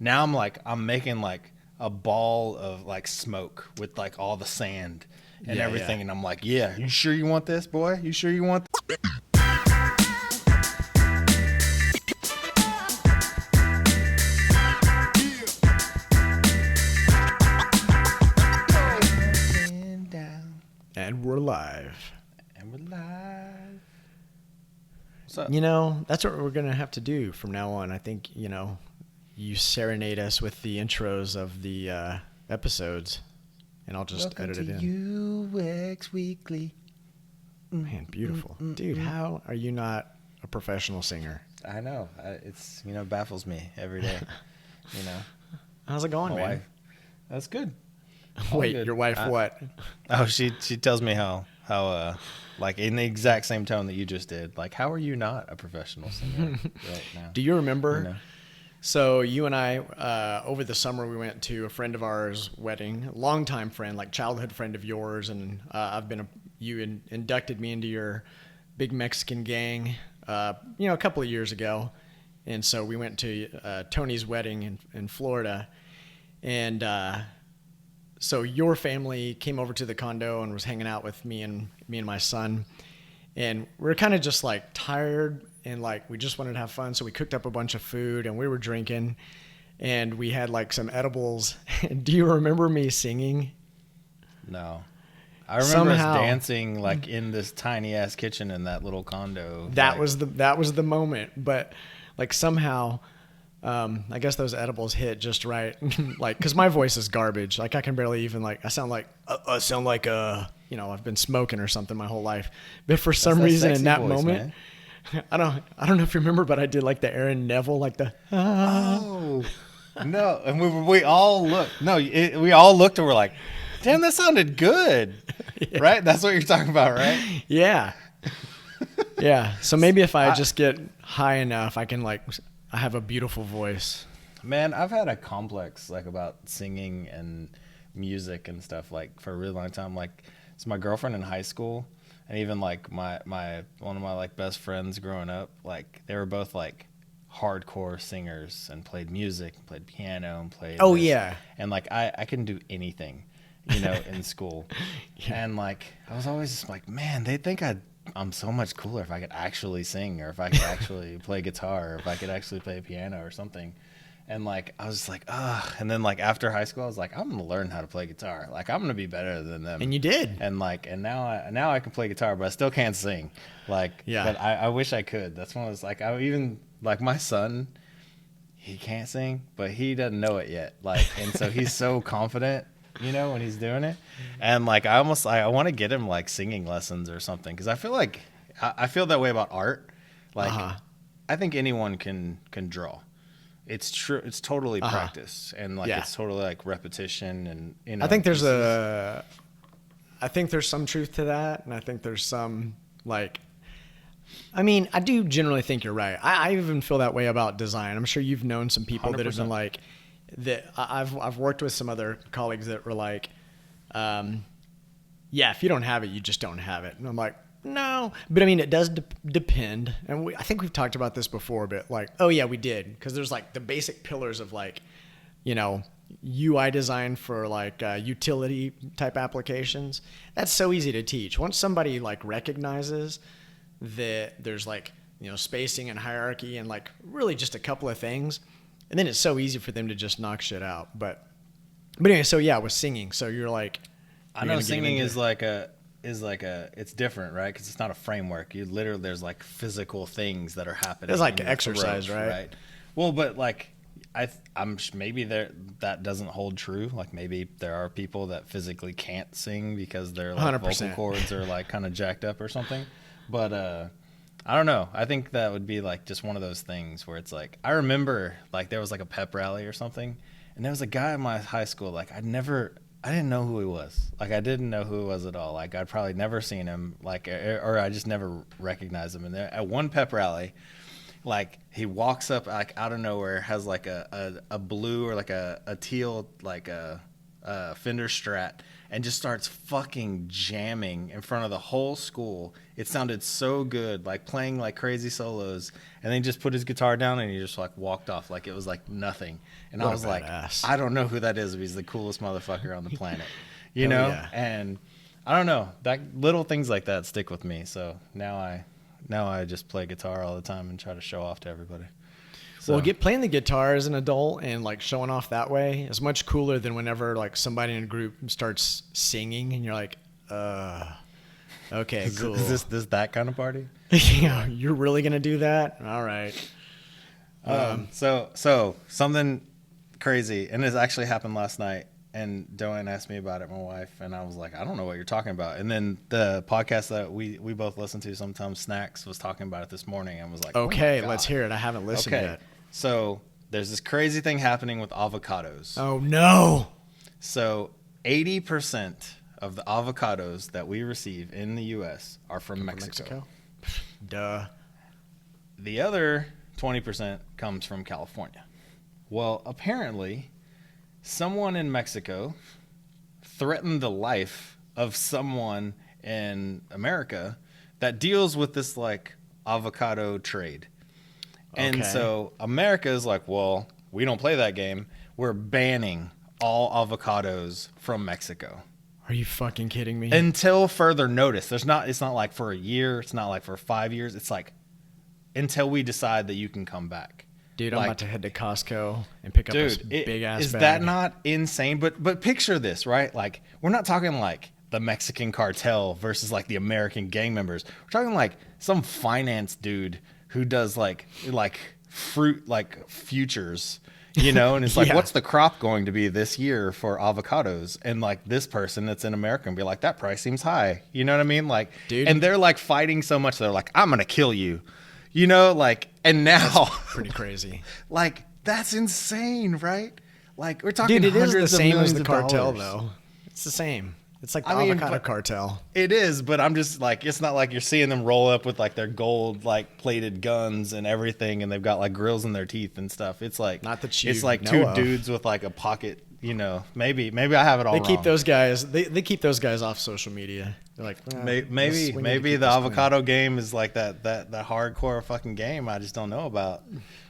Now I'm making like a ball of like smoke with like all the sand and everything. And I'm like, yeah, you sure you want this, boy? You sure you want this? And we're live. And we're live. What's up? You know, that's what we're going to have to do from now on. I think, you know, you serenade us with the intros of the episodes, and I'll just edit it in. UX Weekly. Man, beautiful. Dude, how are you not a professional singer? I know. It's, baffles me every day. How's it going, My man? wife. That's good. Wait, good. your wife what? Oh, she tells me how like in the exact same tone that you just did. Like, how are you not a professional singer right now? Do you remember? So you and I, over the summer, we went to a friend of ours' wedding, longtime friend, like childhood friend of yours, and you inducted me into your big Mexican gang, a couple of years ago, and so we went to Tony's wedding in Florida, and so your family came over to the condo and was hanging out with me and my son, and we were kind of just like tired. And like, we just wanted to have fun. So we cooked up a bunch of food and we were drinking and we had like some edibles. Do you remember me singing? No. I remember us dancing like in this tiny ass kitchen in that little condo. That was the moment. But like somehow, I guess those edibles hit just right. Like, cause my voice is garbage. Like I can barely even I sound like I've been smoking or something my whole life. But for some reason in that moment, man. I don't know if you remember, but I did like the Aaron Neville, like the. Oh no! And we all looked. No, we all looked and we're like, "Damn, that sounded good." Yeah. Right? That's what you're talking about, right? Yeah. Yeah. So maybe if I just get high enough, I can I have a beautiful voice. Man, I've had a complex about singing and music and stuff for a really long time. So my girlfriend in high school. And even my one of my best friends growing up, they were both hardcore singers and played music, and played piano, and played. Oh yeah. And I couldn't do anything, in school. Yeah. And I was always just man, they think I'm so much cooler if I could actually sing, or if I could actually play guitar, or if I could actually play piano or something. And I was just ugh. And then after high school, I was I'm gonna learn how to play guitar. I'm gonna be better than them. And you did. And and now I can play guitar, but I still can't sing. Yeah. But I wish I could. That's one of those I even my son, he can't sing, but he doesn't know it yet. And so he's so confident, when he's doing it. And I want to get him singing lessons or something, because I feel I feel that way about art. I think anyone can draw. It's true. It's totally practice, and it's totally repetition, and I think there's some truth to that, and I think there's some I do generally think you're right. I even feel that way about design. I'm sure you've known some people 100%. That have been that. I've worked with some other colleagues that were if you don't have it, you just don't have it, and I'm no, but it does depend, and I think we've talked about this before, but oh yeah, we did, because there's the basic pillars of UI design for utility type applications. That's so easy to teach. Once somebody recognizes that there's spacing and hierarchy and really just a couple of things, and then it's so easy for them to just knock shit out. But anyway, so yeah, with singing, so you're I know singing is it's different, right? Because it's not a framework. You literally, there's physical things that are happening. It's exercise, throat, right? Well, but I'm maybe that doesn't hold true. Maybe there are people that physically can't sing because their 100%. Vocal cords are kind of jacked up or something. But I don't know. I think that would be just one of those things where it's I remember there was a pep rally or something, and there was a guy in my high school I didn't know who he was. I didn't know who he was at all. I'd probably never seen him, or I just never recognized him. And there, at one pep rally, he walks up out of nowhere, has a blue or a teal Fender Strat and just starts fucking jamming in front of the whole school. It sounded so good, like playing like crazy solos, and then he just put his guitar down and he just like walked off like it was like nothing. And I was like, I don't know who that is, but he's the coolest motherfucker on the planet, you know? Yeah. And I don't know, that little things like that stick with me. So now I just play guitar all the time and try to show off to everybody. So. Well, playing the guitar as an adult and like showing off that way is much cooler than whenever like somebody in a group starts singing and you're like, okay, cool. Is this that kind of party? Yeah, you're really gonna do that? All right. So something crazy, and this actually happened last night. And Joanne asked me about it, my wife, and I was like, I don't know what you're talking about. And then the podcast that we both listen to sometimes, Snacks, was talking about it this morning and was like, okay, let's hear it. I haven't listened yet. So there's this crazy thing happening with avocados. Oh, no. So 80% of the avocados that we receive in the U.S. are from Mexico. Duh. The other 20% comes from California. Well, apparently someone in Mexico threatened the life of someone in America that deals with this like avocado trade. And so America is like, well, we don't play that game. We're banning all avocados from Mexico. Are you fucking kidding me? Until further notice. It's not like for a year. It's not like for 5 years. It's like until we decide that you can come back. Dude, I'm about to head to Costco and pick up a big ass bag. Is that not insane? But picture this, right? Like, we're not talking like the Mexican cartel versus like the American gang members. We're talking like some finance dude who does like fruit like futures, you know, and it's like, what's the crop going to be this year for avocados? And like this person that's in America and be like, that price seems high. You know what I mean? Like, dude, and they're like fighting so much. They're like, I'm going to kill you. You know, like, and now that's pretty crazy. Like, that's insane, right? Like, we're talking dude, it hundreds is the same as the cartel, though. It's the same. It's like the avocado cartel. It is, but I'm just like, it's not like you're seeing them roll up with like their gold, like plated guns and everything, and they've got like grills in their teeth and stuff. It's like, not that you it's like two dudes with like a pocket. You know, maybe I have it all wrong. Keep those guys. They keep those guys off social media. They're like, maybe the avocado game is like that hardcore fucking game I just don't know about.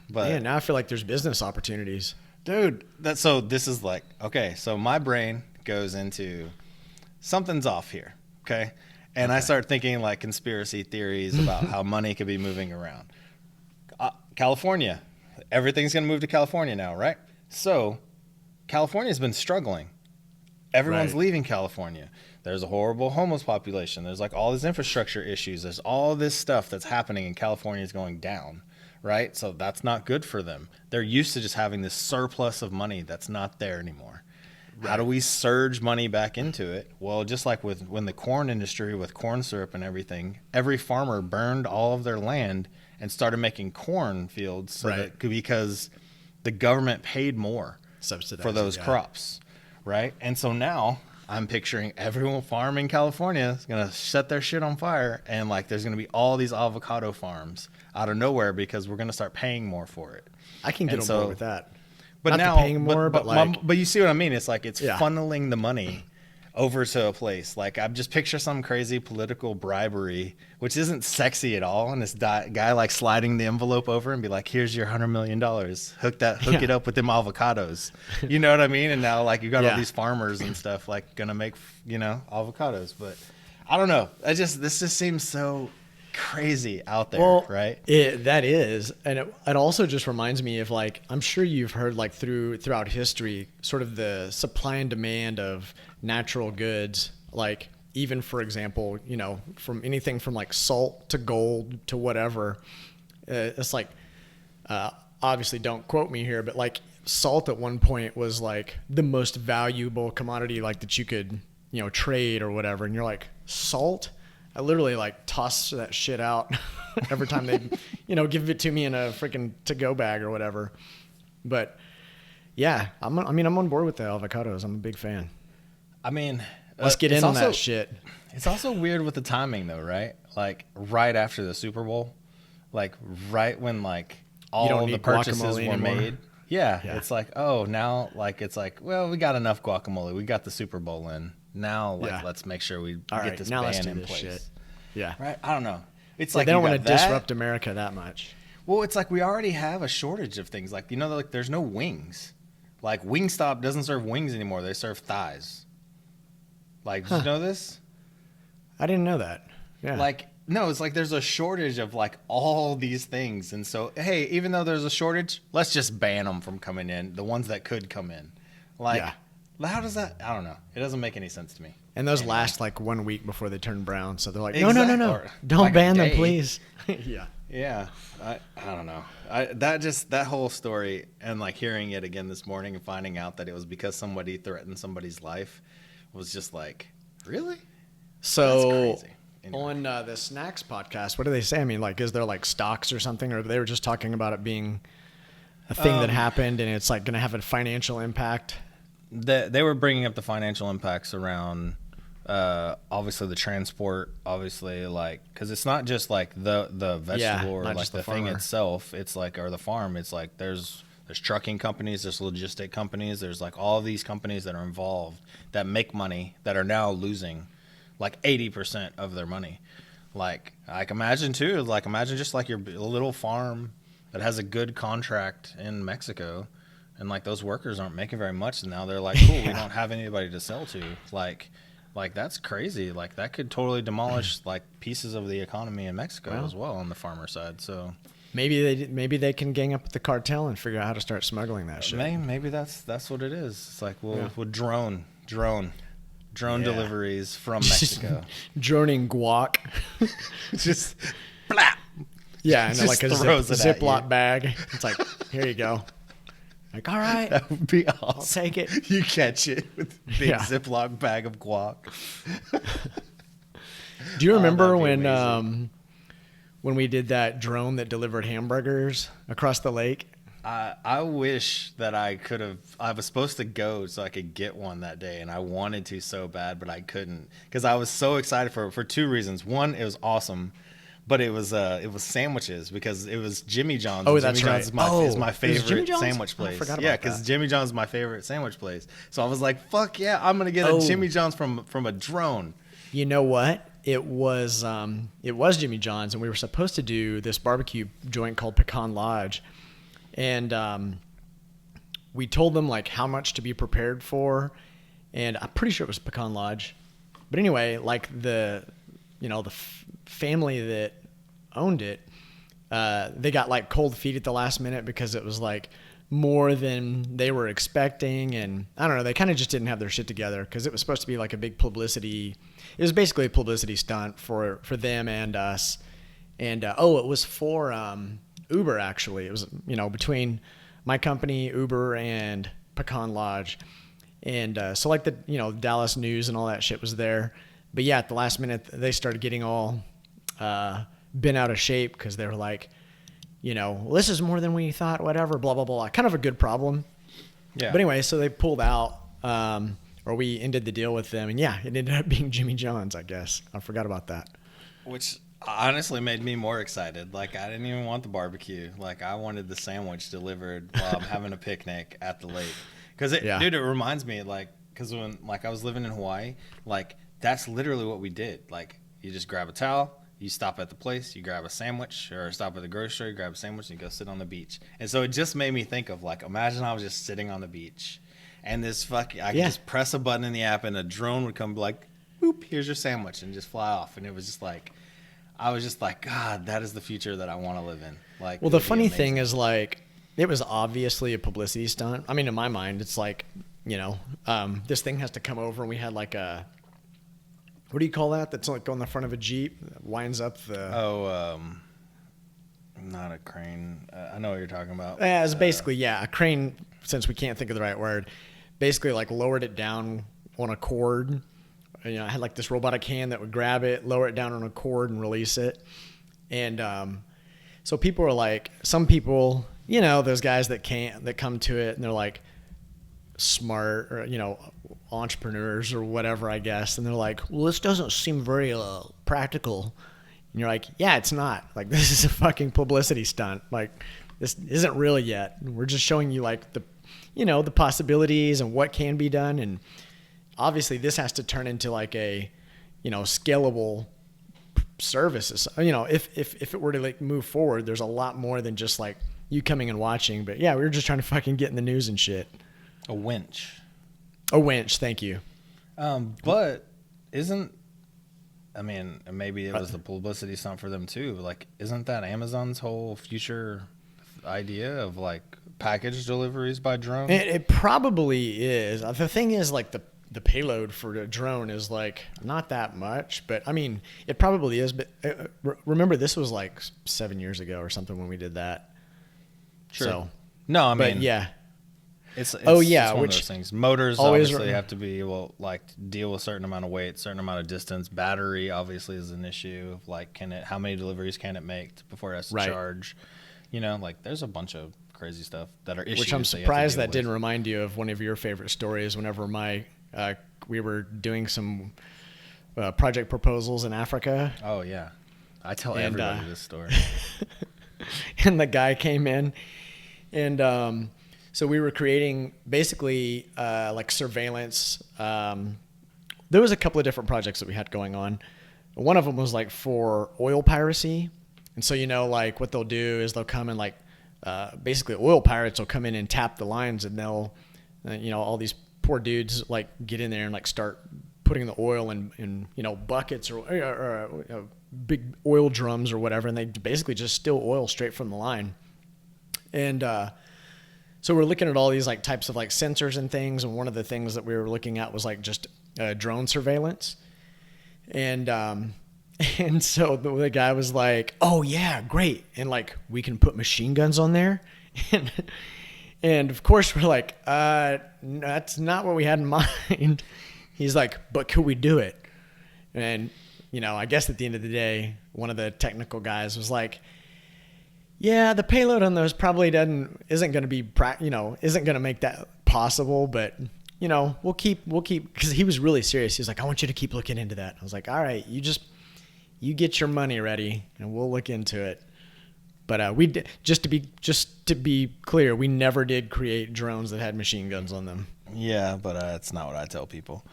But yeah, now I feel like there's business opportunities, dude. So this is like, okay, so my brain goes into something's off here, okay, and I start thinking like conspiracy theories about how money could be moving around. California, everything's gonna move to California now, right? So California's been struggling. Everyone's leaving California. There's a horrible homeless population. There's like all these infrastructure issues. There's all this stuff that's happening, and California is going down, right? So that's not good for them. They're used to just having this surplus of money that's not there anymore. Right. How do we surge money back into it? Well, just like when the corn industry with corn syrup and everything, every farmer burned all of their land and started making corn fields so because the government paid more for those crops, right? And so now I'm picturing everyone farming California is going to set their shit on fire, and like there's going to be all these avocado farms out of nowhere because we're going to start paying more for it. I can get on board with that. But not now paying more, but you see what I mean? It's like it's funneling the money over to a place. Like I just picture some crazy political bribery, which isn't sexy at all. And this guy like sliding the envelope over and be like, here's your $100 million. Hook it up with them avocados. You know what I mean? And now like you got all these farmers and stuff like gonna make, you know, avocados. But I don't know. This just seems so crazy out there, right? That is. And it also just reminds me of like, I'm sure you've heard like throughout history, sort of the supply and demand of natural goods, like even for example, you know, from anything from like salt to gold to whatever. It's like, obviously don't quote me here, but like salt at one point was like the most valuable commodity like that you could, you know, trade or whatever. And you're like, salt? I literally like toss that shit out every time they, you know, give it to me in a freaking to-go bag or whatever. But yeah, I'm on board with the avocados. I'm a big fan. I mean, let's get in on that shit. It's also weird with the timing though, right? Like right after the Super Bowl, like right when like all the purchases were made. Yeah, Yeah. it's like, oh, now like it's like, well, we got enough guacamole. We got the Super Bowl in. Now, like, Yeah. let's make sure we All get right, this now let's ban do in this place. shit. Yeah. Right? I don't know. It's Yeah, like they don't you want to got that. disrupt America that much. Well, it's like we already have a shortage of things. Like, like there's no wings. Like Wingstop doesn't serve wings anymore. They serve thighs. Like, did you know this? I didn't know that. Yeah. Like, no, it's like there's a shortage of like all these things. And so, hey, even though there's a shortage, let's just ban them from coming in. The ones that could come in. Like, how does that? I don't know. It doesn't make any sense to me. And those last like 1 week before they turn brown. So they're like, no, Exactly. no. Don't Like a ban them, day. please. Yeah. Yeah, I don't know. That whole story and like hearing it again this morning and finding out that it was because somebody threatened somebody's life was just like, really? So That's crazy. Anyway. on the Snacks podcast, what do they say? I mean, like, is there like stocks or something, or they were just talking about it being a thing that happened and it's like going to have a financial impact? They were bringing up the financial impacts around obviously the transport, obviously, like, because it's not just like the vegetable or not like just the the thing farmer. itself. It's like, or the farm. It's like there's trucking companies, there's logistic companies, there's like all these companies that are involved that make money that are now losing like 80% of their money. Like imagine just like your little farm that has a good contract in Mexico, and like those workers aren't making very much, and now they're like, cool, we don't have anybody to sell to. Like that's crazy. Like that could totally demolish like pieces of the economy in Mexico as well on the farmer side. So Maybe they can gang up with the cartel and figure out how to start smuggling that shit. maybe that's what it is. It's like we'll drone deliveries from Mexico. Droning guac. Just blap. Yeah, and Just like a throws it at Ziploc you. bag. It's like, here you go. Like, all right, That would be I'll awesome. take it. You catch it with a big Yeah. Ziploc bag of guac. Do you remember that'd be when amazing. when we did that drone that delivered hamburgers across the lake? I wish that I was supposed to go so I could get one that day, and I wanted to so bad, but I couldn't because I was so excited for two reasons. One, it was awesome, but it was sandwiches because it was Jimmy John's. Oh, and that's Jimmy right. John's is my It was Jimmy favorite John's? sandwich I place. forgot about Yeah, because that. Jimmy John's is my favorite sandwich place. So I was like, fuck yeah, I'm gonna get a Jimmy John's from a drone. You know what? It was Jimmy John's, and we were supposed to do this barbecue joint called Pecan Lodge, and we told them like how much to be prepared for, and I'm pretty sure it was Pecan Lodge, but anyway, like the family that owned it, they got like cold feet at the last minute because it was like more than they were expecting, and I don't know, they kind of just didn't have their shit together because it was supposed to be like a big publicity. It was basically a publicity stunt for them and us, and it was for Uber actually. It was between my company, Uber, and Pecan Lodge, and so like the Dallas News and all that shit was there, but yeah, at the last minute they started getting all bent out of shape because they were like, well, this is more than we thought, whatever, blah, blah, blah. Kind of a good problem. Yeah. But anyway, so they pulled out, or we ended the deal with them. And yeah, it ended up being Jimmy John's, I guess. I forgot about that. Which honestly made me more excited. Like, I didn't even want the barbecue. Like, I wanted the sandwich delivered while I'm having a picnic at the lake. Because, dude, it reminds me, like, because when, like, I was living in Hawaii, like, that's literally what we did. Like, you just grab a towel, you stop at the place, you grab a sandwich, or stop at the grocery store, you grab a sandwich, and you go sit on the beach. And so it just made me think of, like, imagine I was just sitting on the beach, and I could just press a button in the app, and a drone would come, like, boop, here's your sandwich, and just fly off. And it was just like, I was just like, God, that is the future that I want to live in. Like, well, the funny thing is, like, it was obviously a publicity stunt. I mean, in my mind, it's like, this thing has to come over, and we had like a, what do you call that? That's like on the front of a Jeep that winds up the. Not a crane. I know what you're talking about. Yeah, it's basically, a crane, since we can't think of the right word, basically like lowered it down on a cord. I had like this robotic hand that would grab it, lower it down on a cord, and release it. And so people are like, some people, those guys that come to it, and they're like smart or entrepreneurs or whatever, I guess, and they're like, well, this doesn't seem very practical. And you're like, yeah, it's not. Like, this is a fucking publicity stunt. Like, this isn't real yet. We're just showing you like the possibilities and what can be done. And obviously this has to turn into like a, scalable services. If it were to like move forward, there's a lot more than just like you coming and watching. But yeah, we were just trying to fucking get in the news and shit. A winch. Thank you. But maybe it was the publicity stunt for them too. Like, isn't that Amazon's whole future idea of like package deliveries by drone? It probably is. The thing is, like the payload for a drone is like not that much, but I mean, it probably is. But remember, this was like 7 years ago or something when we did that. Sure. So, no, I mean, but yeah. It's one which of those things. Motors obviously have to be able like deal with a certain amount of weight, certain amount of distance. Battery obviously is an issue of like how many deliveries can it make before it has to charge? Like there's a bunch of crazy stuff that are issues. Which I'm surprised that didn't remind you of one of your favorite stories. Whenever we were doing some project proposals in Africa. Oh yeah, I tell everybody this story. And the guy came in, and so we were creating basically like surveillance. There was a couple of different projects that we had going on. One of them was like for oil piracy. And so, like what they'll do is they'll come and like basically oil pirates will come in and tap the lines, and they'll, all these poor dudes like get in there and like start putting the oil in buckets or big oil drums or whatever. And they basically just steal oil straight from the line. And, so we're looking at all these like types of like sensors and things, and one of the things that we were looking at was like just drone surveillance, and so the guy was like, "Oh yeah, great," and like we can put machine guns on there, and of course we're like, "That's not what we had in mind." He's like, "But could we do it?" And I guess at the end of the day, one of the technical guys was like, yeah, the payload on those probably isn't going to be, isn't going to make that possible, but we'll keep, because he was really serious. He was like, I want you to keep looking into that. I was like, all right, you get your money ready and we'll look into it. But we did, just to be clear, we never did create drones that had machine guns on them. Yeah, but it's not what I tell people.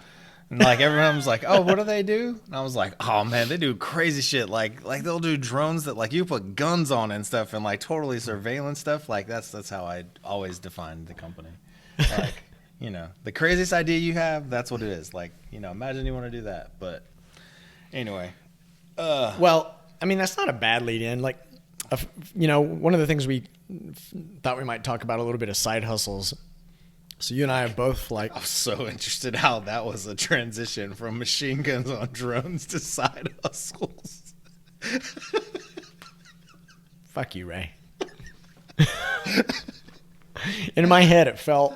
And like everyone was like, "Oh, what do they do?" And I was like, "Oh man, they do crazy shit. Like they'll do drones that like you put guns on and stuff, and like totally surveillance stuff. Like that's how I always defined the company. Like the craziest idea you have, that's what it is. Like imagine you want to do that. But anyway, well, I mean that's not a bad lead in. Like one of the things we thought we might talk about a little bit of side hustles. So you and I have both like... I'm so interested how that was a transition from machine guns on drones to side hustles. Fuck you, Ray. In my head, it felt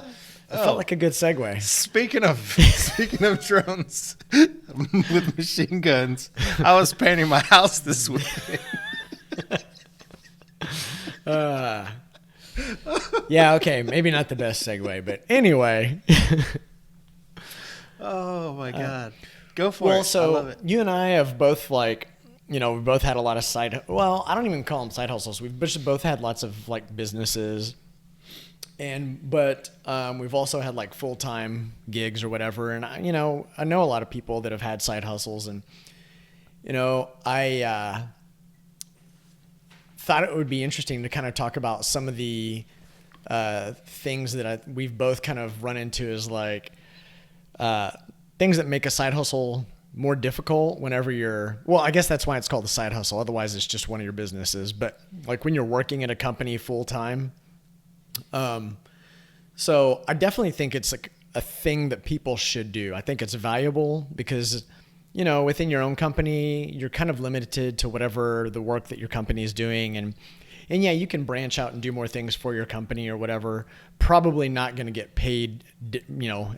like a good segue. Speaking of drones with machine guns, I was painting my house this week. Yeah, okay, maybe not the best segue, but anyway. Oh my God. Go for it. Well, so I love it. You and I have both like, we both had a lot of I don't even call them side hustles. We've both had lots of like businesses, but we've also had like full-time gigs or whatever. And I know a lot of people that have had side hustles, and I thought it would be interesting to kind of talk about some of the things that we've both kind of run into as like things that make a side hustle more difficult whenever I guess that's why it's called a side hustle. Otherwise it's just one of your businesses. But like when you're working at a company full time. So I definitely think it's like a thing that people should do. I think it's valuable because, within your own company, you're kind of limited to whatever the work that your company is doing. And yeah, you can branch out and do more things for your company or whatever. Probably not going to get paid,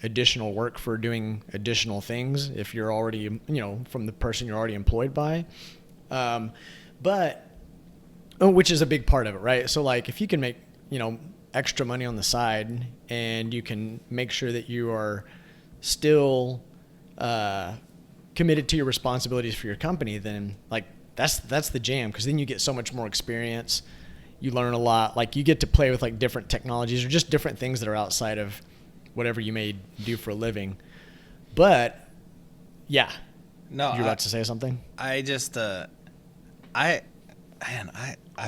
additional work for doing additional things if you're already, from the person you're already employed by. Which is a big part of it, right? So like if you can make, extra money on the side and you can make sure that you are still committed to your responsibilities for your company, then like that's the jam, because then you get so much more experience. You learn a lot. Like you get to play with like different technologies or just different things that are outside of whatever you may do for a living. But yeah, No, you're about to say something. I just I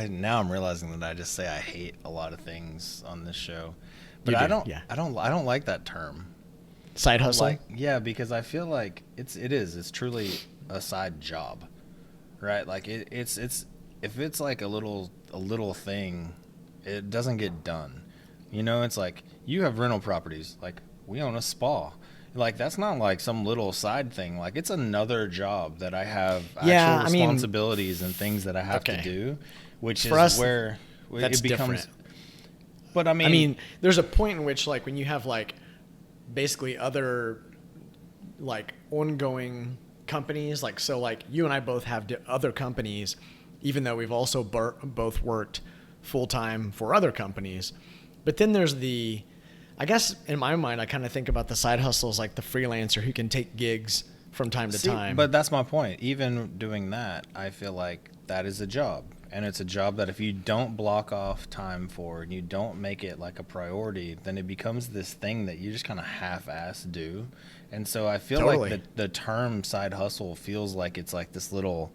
now I'm realizing that I just say I hate a lot of things on this show, but You do, I don't yeah. I don't like that term. Side hustle. Like, yeah, because I feel like it's truly a side job, right? Like it's if it's like a little thing, it doesn't get done. You know, it's like you have rental properties. Like we own a spa. Like that's not like some little side thing. Like it's another job that I have Yeah, actual I mean, responsibilities and things that I have to okay. do, which For is us, where that's it becomes. different. But I mean, there's a point in which like when you have like basically other like ongoing companies, like so like you and I both have other companies, even though we've also both worked full time for other companies. But then there's I guess in my mind, I kind of think about the side hustles like the freelancer who can take gigs from time to time. But that's my point. Even doing that, I feel like that is a job. And it's a job that if you don't block off time for and you don't make it like a priority, then it becomes this thing that you just kind of half-ass do. And so I feel Totally. like the term side hustle feels like it's like this little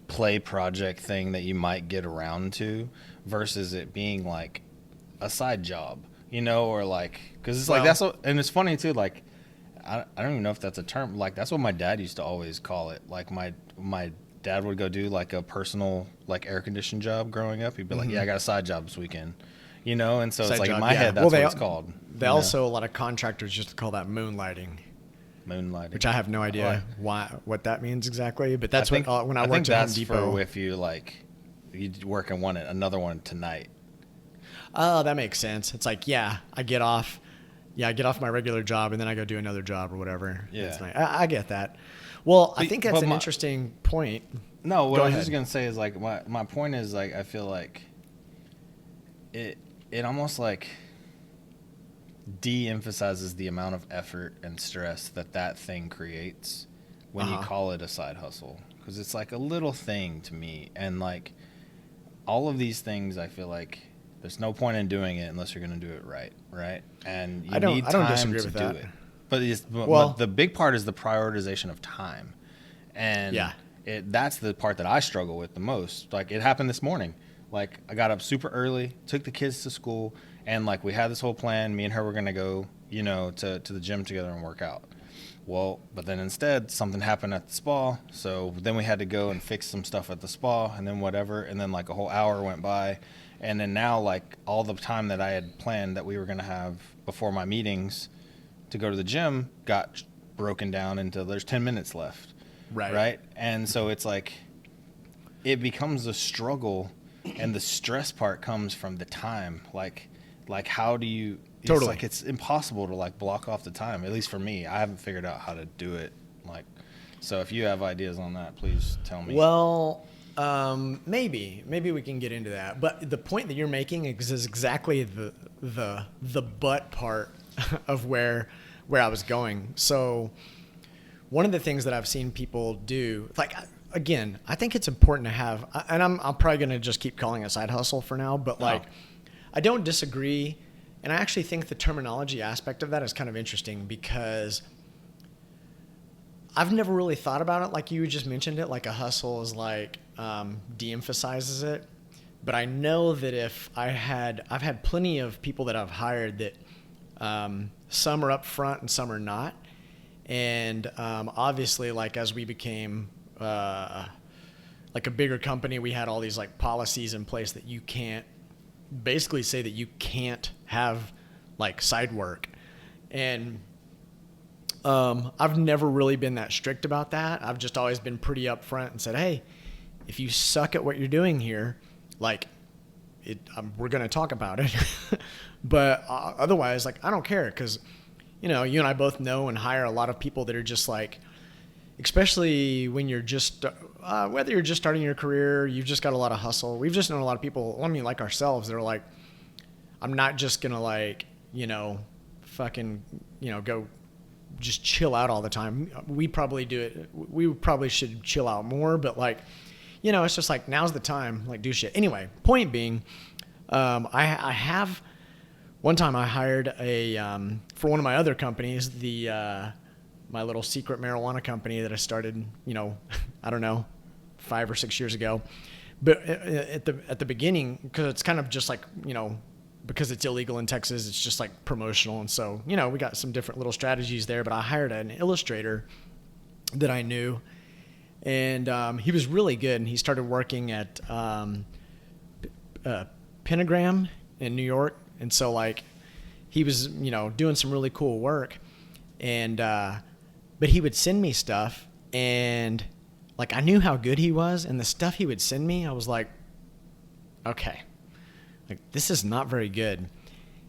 play project thing that you might get around to versus it being like a side job, you know, or like, because it's like that's what, and it's funny too, like I don't even know if that's a term, like that's what my dad used to always call it. Like my dad would go do like a personal like air conditioning job growing up. He'd be like, yeah, I got a side job this weekend, you know. And so Side it's like job, in my yeah. head, that's Well, what it's called. They you know? also, a lot of contractors just call that moonlighting, Moonlighting, which I have no idea what that means exactly. But that's when I think worked at Home that's Depot. for if you like you work in another one tonight. Oh, that makes sense. It's like, I get off my regular job and then I go do another job or whatever. Yeah. It's nice. I get that. Well, I But- think that's but an my- interesting point. No, what Go I was ahead. just gonna say is like my point is like I feel like it almost like de-emphasizes the amount of effort and stress that thing creates when you call it a side hustle, because it's like a little thing to me, and like all of these things I feel like there's no point in doing it unless you're going to do it right, and you need I don't time disagree to with do that. it. But Well- the big part is the prioritization of time, and Yeah. that's the part that I struggle with the most. Like it happened this morning. Like I got up super early, took the kids to school, and like we had this whole plan. Me and her were gonna go, you know, to the gym together and work out. Well, but then instead something happened at the spa, so then we had to go and fix some stuff at the spa, and then whatever, and then like a whole hour went by, and then now like all the time that I had planned that we were gonna have before my meetings to go to the gym got broken down into there's 10 minutes left. Right. And so it's like, it becomes a struggle, and the stress part comes from the time. Like how do you, Totally. it's like, it's impossible to like block off the time. At least for me, I haven't figured out how to do it. Like, so if you have ideas on that, please tell me. Well, maybe we can get into that. But the point that you're making is exactly the butt part of where I was going. So one of the things that I've seen people do, like, again, I think it's important to have, and I'm probably going to just keep calling it side hustle for now, but like, I don't disagree. And I actually think the terminology aspect of that is kind of interesting, because I've never really thought about it like you just mentioned it, like a hustle is like de-emphasizes it. But I know that if I've had plenty of people that I've hired that some are up front and some are not. And obviously, like as we became like a bigger company, we had all these like policies in place that you can't basically say that you can't have like side work. And I've never really been that strict about that. I've just always been pretty upfront and said, hey, if you suck at what you're doing here, like we're going to talk about it. But otherwise, like, I don't care, because, you know, you and I both know and hire a lot of people that are just like, especially when you're just, whether you're just starting your career, you've just got a lot of hustle. We've just known a lot of people, I mean, like ourselves, that are like, I'm not just going to like, you know, fucking, you know, go just chill out all the time. We probably do it. We probably should chill out more, but like, you know, it's just like, now's the time, like do shit. Anyway, point being, I have one time I hired for one of my other companies, my little secret marijuana company that I started, I don't know, 5 or 6 years ago. But at the beginning, because it's kind of just like, because it's illegal in Texas, it's just like promotional. And so, we got some different little strategies there, but I hired an illustrator that I knew, and he was really good. And he started working at Pentagram in New York. And so like he was, doing some really cool work, and, but he would send me stuff, and like I knew how good he was, and the stuff he would send me, I was like, okay, like this is not very good.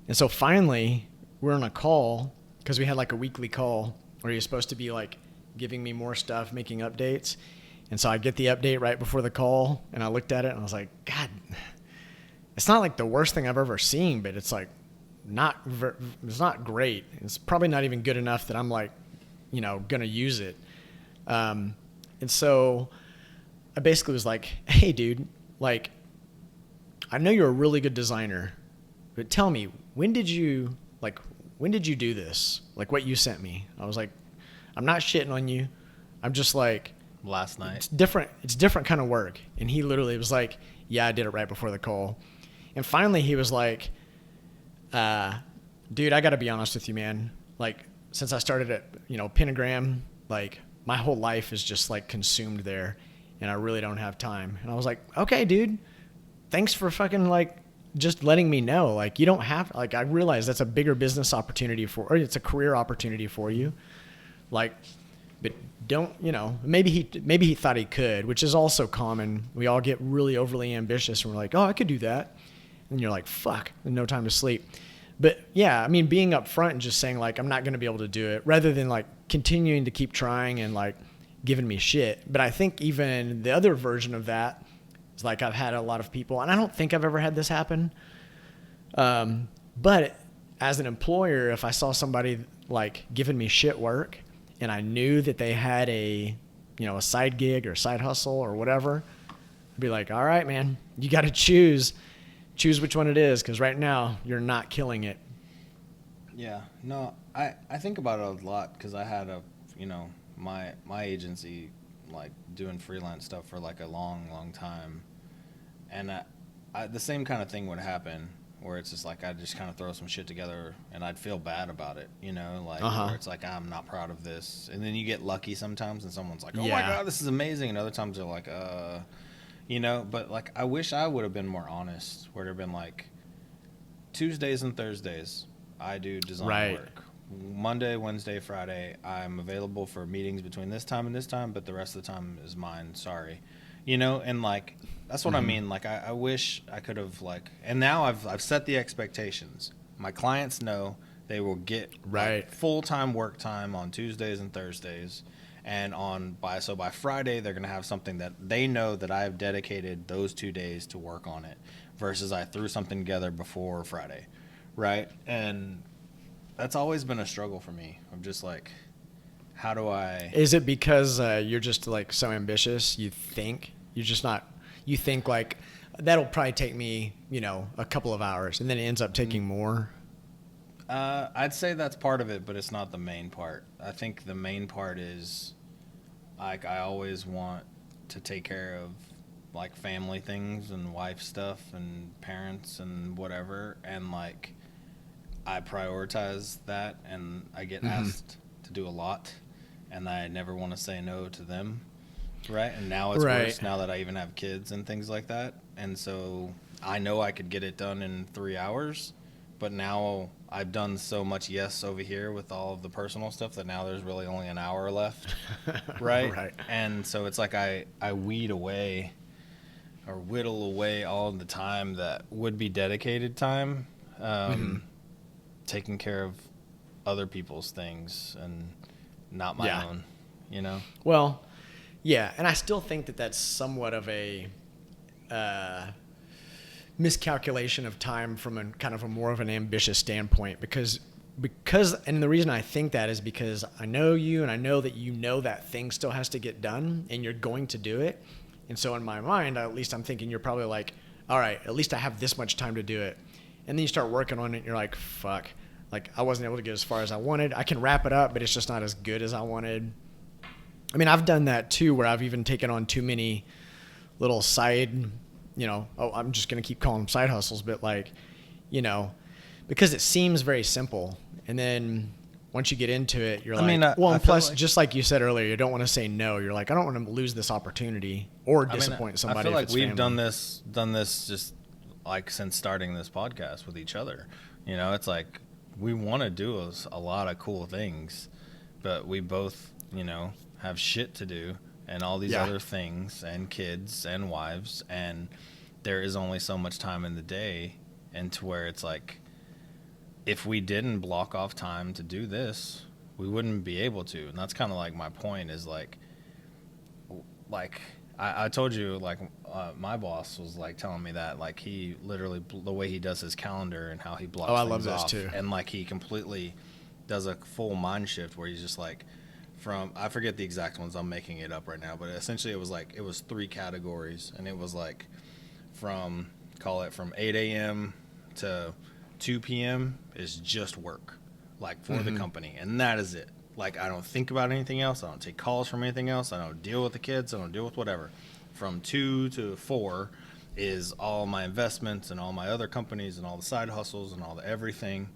And so finally we're on a call, because we had like a weekly call where he was supposed to be like giving me more stuff, making updates. And so I get the update right before the call, and I looked at it and I was like, God, it's not like the worst thing I've ever seen, but it's like it's not great. It's probably not even good enough that I'm like, gonna use it. And so I basically was like, hey dude, like, I know you're a really good designer, but tell me, when did you do this? Like what you sent me? I was like, I'm not shitting on you. I'm just like, last night. It's different kind of work. And he literally was like, yeah, I did it right before the call. And finally he was like, dude, I gotta be honest with you, man. Like, since I started at, Pentagram, like my whole life is just like consumed there, and I really don't have time. And I was like, okay, dude, thanks for fucking like just letting me know. Like, you don't have, like, I realize that's a bigger business opportunity or it's a career opportunity for you. Like, but don't, maybe he thought he could, which is also common. We all get really overly ambitious and we're like, oh, I could do that. And you're like, fuck, no time to sleep. But yeah, I mean, being upfront and just saying like, I'm not going to be able to do it, rather than like continuing to keep trying and like giving me shit. But I think even the other version of that is like, I've had a lot of people, and I don't think I've ever had this happen. But as an employer, if I saw somebody like giving me shit work and I knew that they had a side gig or side hustle or whatever, I'd be like, all right, man, you got to choose which one it is, because right now you're not killing it. Yeah, no, I think about it a lot, because I had my agency, like doing freelance stuff for like a long time, and I the same kind of thing would happen, where it's just like I'd just kind of throw some shit together and I'd feel bad about it, where it's like, I'm not proud of this, and then you get lucky sometimes and someone's like, oh my god, this is amazing, and other times they're like, but like I wish I would have been more honest, where it'd have been like, Tuesdays and Thursdays I do design work. Monday, Wednesday, Friday I'm available for meetings between this time and this time, but the rest of the time is mine. Sorry. And like that's what I mean. Like I wish I could have like, and now I've set the expectations. My clients know they will get like, full-time work time on Tuesdays and Thursdays. And by Friday, they're going to have something that they know that I have dedicated those 2 days to work on it, versus I threw something together before Friday, right? And that's always been a struggle for me. I'm just like, how do I... Is it because you're just like so ambitious? You think like, that'll probably take me, a couple of hours, and then it ends up taking more? I'd say that's part of it, but it's not the main part. I think the main part is, like, I always want to take care of, like, family things and wife stuff and parents and whatever, and, like, I prioritize that, and I get asked to do a lot, and I never want to say no to them, right? And now it's worse now that I even have kids and things like that, and so I know I could get it done in 3 hours, but now I've done so much over here with all of the personal stuff that now there's really only an hour left, right? And so it's like I whittle away all of the time that would be dedicated time, taking care of other people's things and not my own, Well, yeah, and I still think that that's somewhat of a miscalculation of time from a kind of a more of an ambitious standpoint, because and the reason I think that is because I know you, and I know that that thing still has to get done and you're going to do it. And so in my mind, at least I'm thinking you're probably like, all right, at least I have this much time to do it. And then you start working on it and you're like, fuck, like I wasn't able to get as far as I wanted. I can wrap it up, but it's just not as good as I wanted. I mean, I've done that too, where I've even taken on too many little side, I'm just going to keep calling them side hustles, but like, because it seems very simple. And then once you get into it, you're and plus, just like you said earlier, you don't want to say no. You're like, I don't want to lose this opportunity or disappoint somebody. I feel like we've family. done this just like since starting this podcast with each other. It's like we want to do a lot of cool things, but we both, have shit to do and all these other things and kids and wives, and there is only so much time in the day, and to where it's like, if we didn't block off time to do this, we wouldn't be able to. And that's kind of like my point is like I told you, like, my boss was like telling me that, like, he literally, the way he does his calendar and how he blocks I things love off, this too. and like he completely does a full mind shift where he's just like, I forget the exact ones, I'm making it up right now, but essentially it was 3 categories, and it was like from 8 a.m. to 2 p.m. is just work, like for the company, and that is it. Like, I don't think about anything else. I don't take calls from anything else. I don't deal with the kids. I don't deal with whatever. From 2 to 4 is all my investments and all my other companies and all the side hustles and all the everything.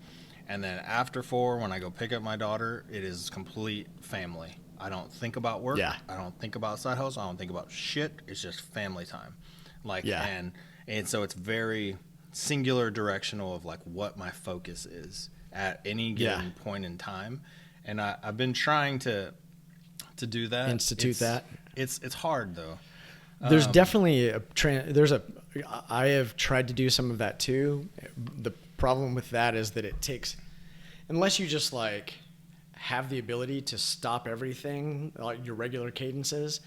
And then after 4, when I go pick up my daughter, it is complete family. I don't think about work. Yeah. I don't think about side hustles. I don't think about shit. It's just family time. Like, and so it's very singular directional of like what my focus is at any given point in time. And I've been trying to do that. Institute that. It's hard though. There's definitely I have tried to do some of that too. The problem with that is that it takes, unless you just like have the ability to stop everything, like your regular cadences,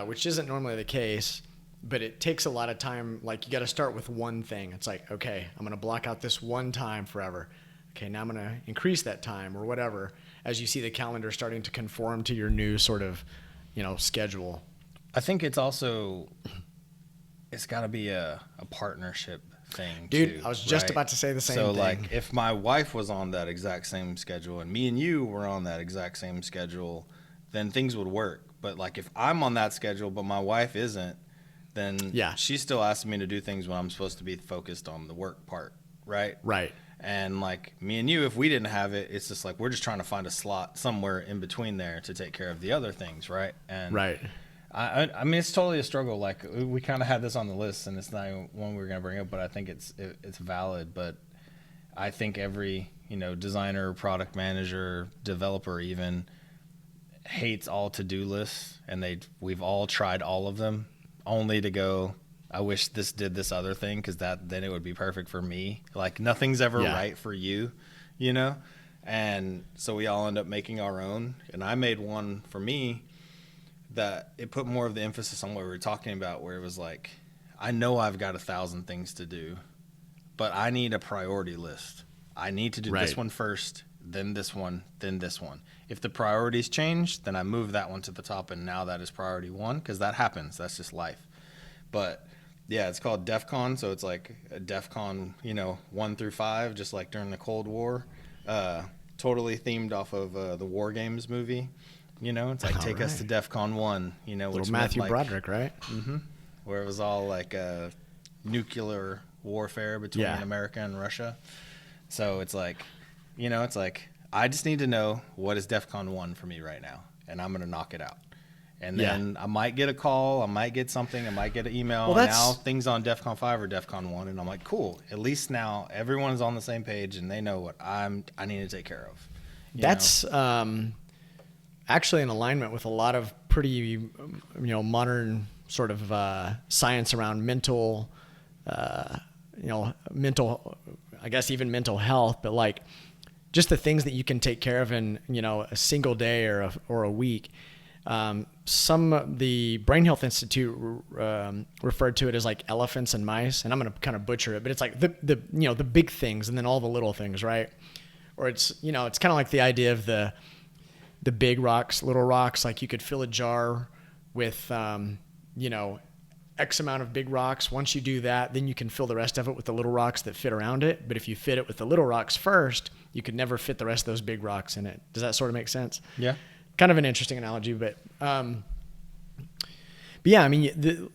which isn't normally the case, but it takes a lot of time. Like, you got to start with one thing. It's like, okay, I'm going to block out this one time forever. Okay, now I'm going to increase that time or whatever, as you see the calendar starting to conform to your new sort of, schedule. I think it's got to be a partnership thing, dude, too, I was just about to say the same thing. So like, if my wife was on that exact same schedule and me and you were on that exact same schedule, then things would work. But like, if I'm on that schedule but my wife isn't, then she's still asking me to do things when I'm supposed to be focused on the work part, right? Right. And like, me and you, if we didn't have it, it's just like we're just trying to find a slot somewhere in between there to take care of the other things, right? And I mean, it's totally a struggle. Like, we kind of had this on the list, and it's not one we were going to bring up, but I think it's valid. But I think every, designer, product manager, developer even hates all to-do lists, and we've all tried all of them only to go, I wish this did this other thing, because then it would be perfect for me. Like, nothing's ever right for you, And so we all end up making our own. And I made one for me that it put more of the emphasis on what we were talking about, where it was like, I know I've got 1,000 things to do, but I need a priority list. I need to do this one first, then this one, then this one. If the priorities change, then I move that one to the top, and now that is priority 1, because that happens. That's just life. But yeah, it's called DEFCON, so it's like a DEFCON, 1 through 5, just like during the Cold War. Totally themed off of the War Games movie. It's like, take us to DEFCON 1, Little which Matthew meant, like, Broderick, right? Mm-hmm. Where it was all like nuclear warfare between America and Russia. So it's like, it's like, I just need to know what is DEFCON 1 for me right now, and I'm going to knock it out. And then I might get a call, I might get something, I might get an email. Well, now things on DEFCON 5 or DEFCON 1, and I'm like, cool. At least now everyone's on the same page, and they know what I need to take care of. That's actually in alignment with a lot of pretty, modern sort of science around mental, I guess even mental health, but like just the things that you can take care of in, a single day or a week. The Brain Health Institute referred to it as like elephants and mice, and I'm going to kind of butcher it, but it's like the big things and then all the little things, right? Or it's kind of like the idea of the big rocks, little rocks. Like, you could fill a jar with X amount of big rocks. Once you do that, then you can fill the rest of it with the little rocks that fit around it. But if you fit it with the little rocks first, you could never fit the rest of those big rocks in it. Does that sort of make sense? Yeah. Kind of an interesting analogy, but yeah, I mean,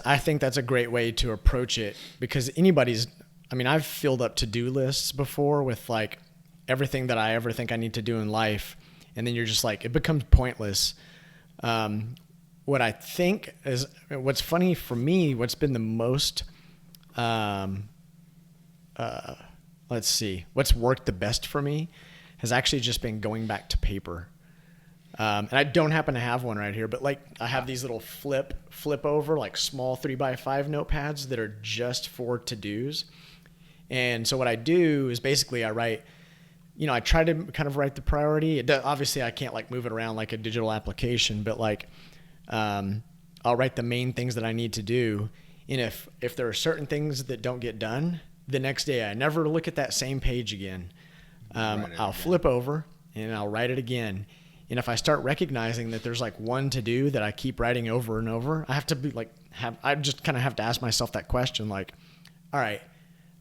I think that's a great way to approach it, because I've filled up to-do lists before with like everything that I ever think I need to do in life. And then you're just like, it becomes pointless. What I think is, what's funny for me, what's been the most, what's worked the best for me has actually just been going back to paper. And I don't happen to have one right here, but like I have these little flip over, like small 3x5 notepads that are just for to-dos. And so what I do is basically I write, I try to kind of write the priority. Obviously I can't like move it around like a digital application, but like, I'll write the main things that I need to do. And if there are certain things that don't get done, the next day I never look at that same page again. I'll flip over and I'll write it again. And if I start recognizing that there's like one to do that I keep writing over and over, I have to be like, I just kind of have to ask myself that question. Like, all right,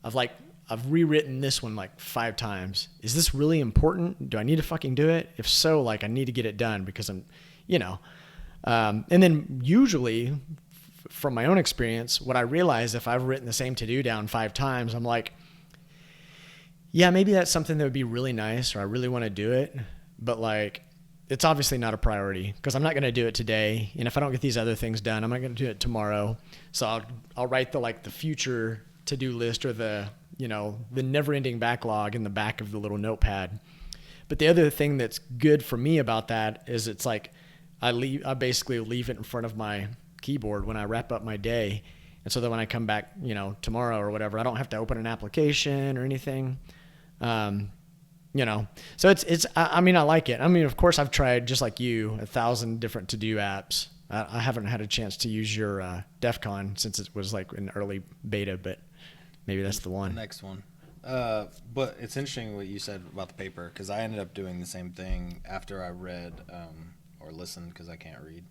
I've rewritten this one like 5 times. Is this really important? Do I need to fucking do it? If so, like I need to get it done because I'm, and then usually from my own experience, what I realize if I've written the same to-do down 5 times, I'm like, yeah, maybe that's something that would be really nice, or I really want to do it. But like, it's obviously not a priority because I'm not going to do it today. And if I don't get these other things done, I'm not going to do it tomorrow. So I'll write the future to-do list, or the never-ending backlog in the back of the little notepad. But the other thing that's good for me about that is it's like I basically leave it in front of my keyboard when I wrap up my day. And so that when I come back, tomorrow or whatever, I don't have to open an application or anything. So I like it. I mean, of course I've tried, just like you, 1,000 different to-do apps. I haven't had a chance to use your DEF CON since it was like in early beta, but maybe that's the one. Next one. But it's interesting what you said about the paper, because I ended up doing the same thing after I read or listened, because I can't read.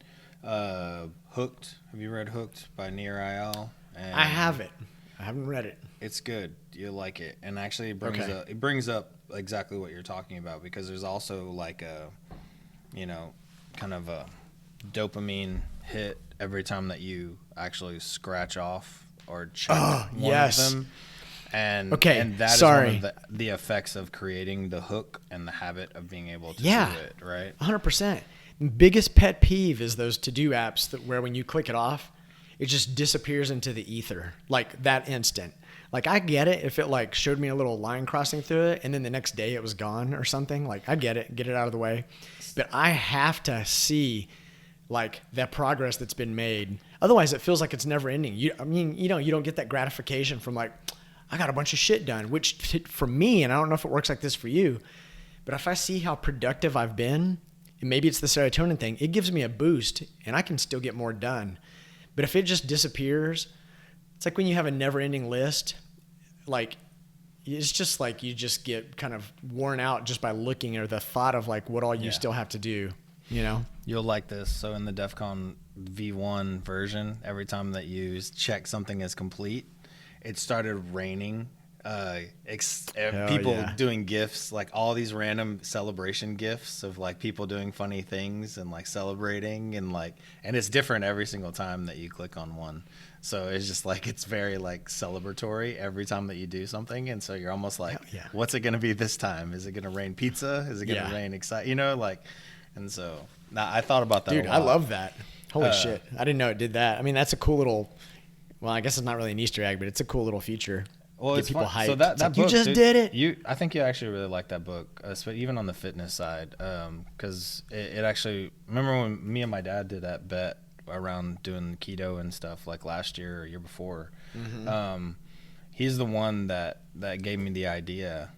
Hooked. Have you read Hooked by Nir Eyal? I have it. I haven't read it. It's good. You'll like it. And actually it brings up exactly what you're talking about, because there's also like a, kind of a dopamine hit every time that you actually scratch off or check one of them. And that is one of the effects of creating the hook and the habit of being able to do it, right? 100%. Biggest pet peeve is those to-do apps where when you click it off, it just disappears into the ether, like that instant. Like I get it if it like showed me a little line crossing through it and then the next day it was gone or something. Like I get it out of the way. But I have to see like that progress that's been made. Otherwise it feels like it's never ending. You don't get that gratification from like, I got a bunch of shit done, which for me, and I don't know if it works like this for you, but if I see how productive I've been, and maybe it's the serotonin thing, it gives me a boost and I can still get more done. But if it just disappears, it's like when you have a never-ending list, like it's just like you just get kind of worn out just by looking, or the thought of like what all you still have to do, You'll like this. So in the DEF CON V1 version, every time that you check something as complete, it started raining people doing gifs, like all these random celebration gifs of like people doing funny things and like celebrating, and it's different every single time that you click on one. So it's just like, it's very like celebratory every time that you do something. And so you're almost like, what's it going to be this time? Is it going to rain pizza? Is it going to rain and so I thought about that. Dude, I love that. Holy shit. I didn't know it did that. I mean, that's a cool little, well, I guess it's not really an Easter egg, but it's a cool little feature. Well, get people hyped. So that book, you just did it. I think you actually really like that book, even on the fitness side, because it actually. Remember when me and my dad did that bet around doing keto and stuff like last year or year before? Mm-hmm. He's the one that gave me the idea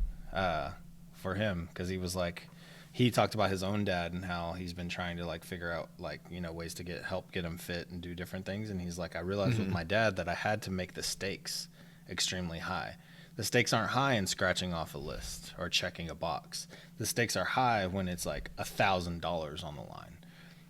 for him, because he was like, he talked about his own dad and how he's been trying to like figure out like ways to help get him fit and do different things, and he's like, I realized with my dad that I had to make the stakes extremely high. The stakes aren't high in scratching off a list or checking a box. The stakes are high when it's like $1,000 on the line,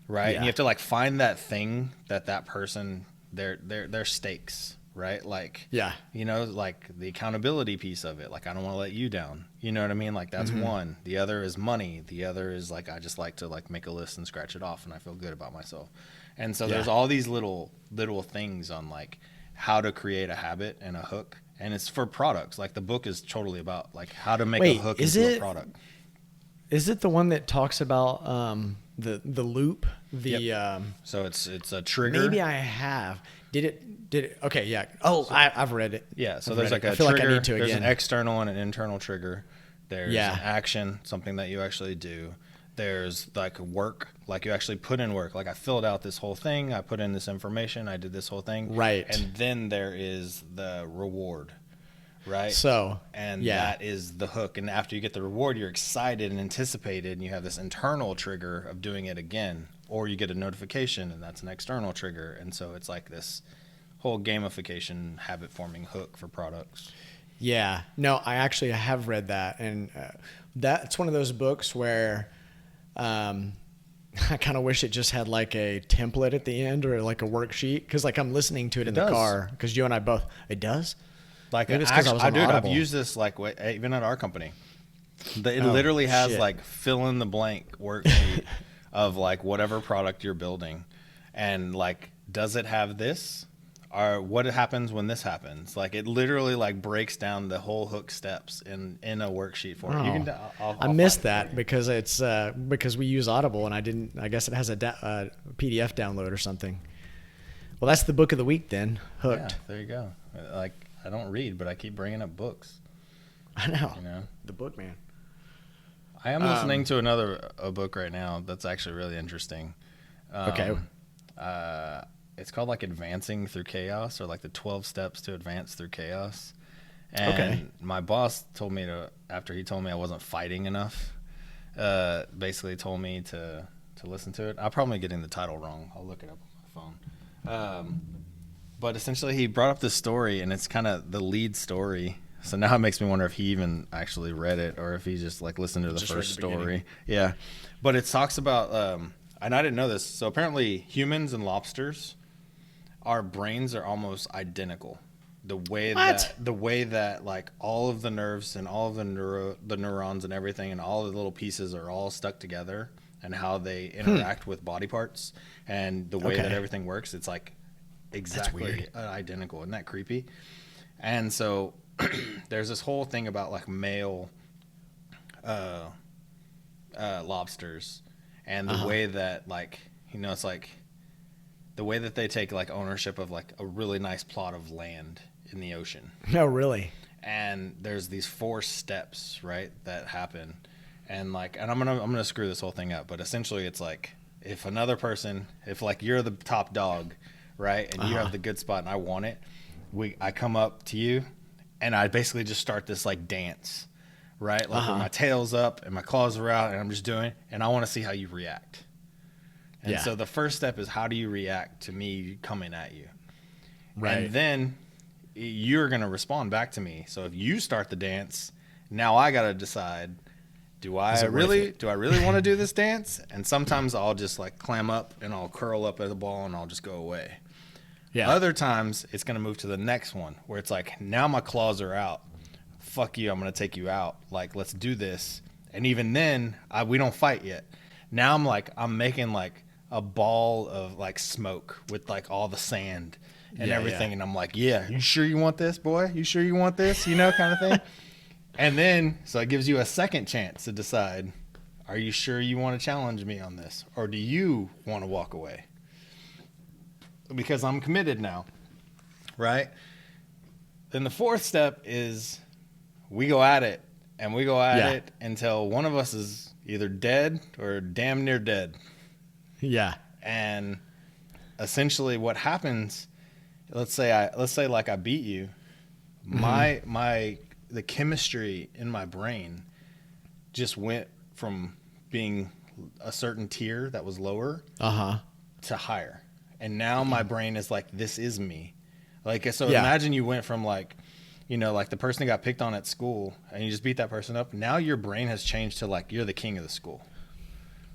right? And you have to like find that thing that person they're stakes, right? Like, Yeah. you know, like the accountability piece of it. Like, I don't want to let you down. You know what I mean? Like, that's one. The other is money. The other is like, I just like to like make a list and scratch it off, and I feel good about myself. And so there's all these little things on like how to create a habit and a hook, and it's for products. Like, the book is totally about like how to make a hook into a product. Is it the one that talks about the loop? So it's a trigger. Maybe I have. Did it? Okay, yeah. Oh, I've read it. Yeah. So I've there's like a trigger. trigger. Like I need to there's again. an external and an internal trigger. There's an action, something that you actually do. There's like work, like you actually put in work. Like, I filled out this whole thing. I put in this information. I did this whole thing. Right. And then there is the reward. Right. So, and that is the hook. And after you get the reward, you're excited and anticipated, and you have this internal trigger of doing it again, or you get a notification, and that's an external trigger. And so it's like this whole gamification, habit forming hook for products. Yeah. No, I have read that, and that's one of those books where I kind of wish it just had like a template at the end or like a worksheet, because like I'm listening to it in the car, because you and I both. It does. Like, I've used this like even at our company. It literally has like fill in the blank worksheet of like whatever product you're building, and like, does it have this, or what happens when this happens? Like, it literally like breaks down the whole hook steps in a worksheet for it. You can, I missed that because it's because we use Audible, and I guess it has a PDF download or something. Well, that's the book of the week then. Hooked. Yeah, there you go. Like, I don't read, but I keep bringing up books. I know. You know, the book, man. I am listening to a book right now that's actually really interesting. Okay. It's called like Advancing Through Chaos, or like the 12 Steps to Advance Through Chaos. And my boss told me after he told me I wasn't fighting enough, basically told me to listen to it. I'm probably getting the title wrong. I'll look it up on my phone. But essentially, he brought up this story, and it's kind of the lead story. So now it makes me wonder if he even actually read it, or if he just like listened to the first story. Yeah. But it talks about, and I didn't know this. So apparently humans and lobsters, our brains are almost identical. The way that like all of the nerves and all of the neurons and everything and all the little pieces are all stuck together, and how they interact with body parts and the way that everything works. It's like exactly identical. Isn't that creepy? And so there's this whole thing about like male lobsters, and the way that, like, you know, it's like the way that they take like ownership of like a really nice plot of land in the ocean. No, really. And there's these 4 steps, right, that happen. And like, and I'm gonna screw this whole thing up, but essentially it's like, if another person, if like you're the top dog, right, and you have the good spot and I want it, I come up to you, and I basically just start this like dance, right, like with my tail's up and my claws are out, and I'm just doing it, and I want to see how you react. And so the first step is, how do you react to me coming at you? Right. And then you're going to respond back to me. So if you start the dance, now I got to decide, do I really want to do this dance? And sometimes I'll just like clam up and I'll curl up as a ball and I'll just go away. Yeah. Other times it's going to move to the next one, where it's like, now my claws are out. Fuck you. I'm going to take you out. Like, let's do this. And even then we don't fight yet. Now I'm making like a ball of like smoke with like all the sand and everything. Yeah. And I'm like, yeah, you sure you want this, boy? You sure you want this? You know, kind of thing. And then, so it gives you a second chance to decide, are you sure you want to challenge me on this? Or do you want to walk away? Because I'm committed now, right? Then the 4th step is we go at it, and we go at it until one of us is either dead or damn near dead. Yeah. And essentially what happens, let's say like I beat you, the chemistry in my brain just went from being a certain tier that was lower to higher. And now my brain is like, this is me. Like, so imagine you went from like, you know, like the person that got picked on at school and you just beat that person up. Now your brain has changed to like, you're the king of the school.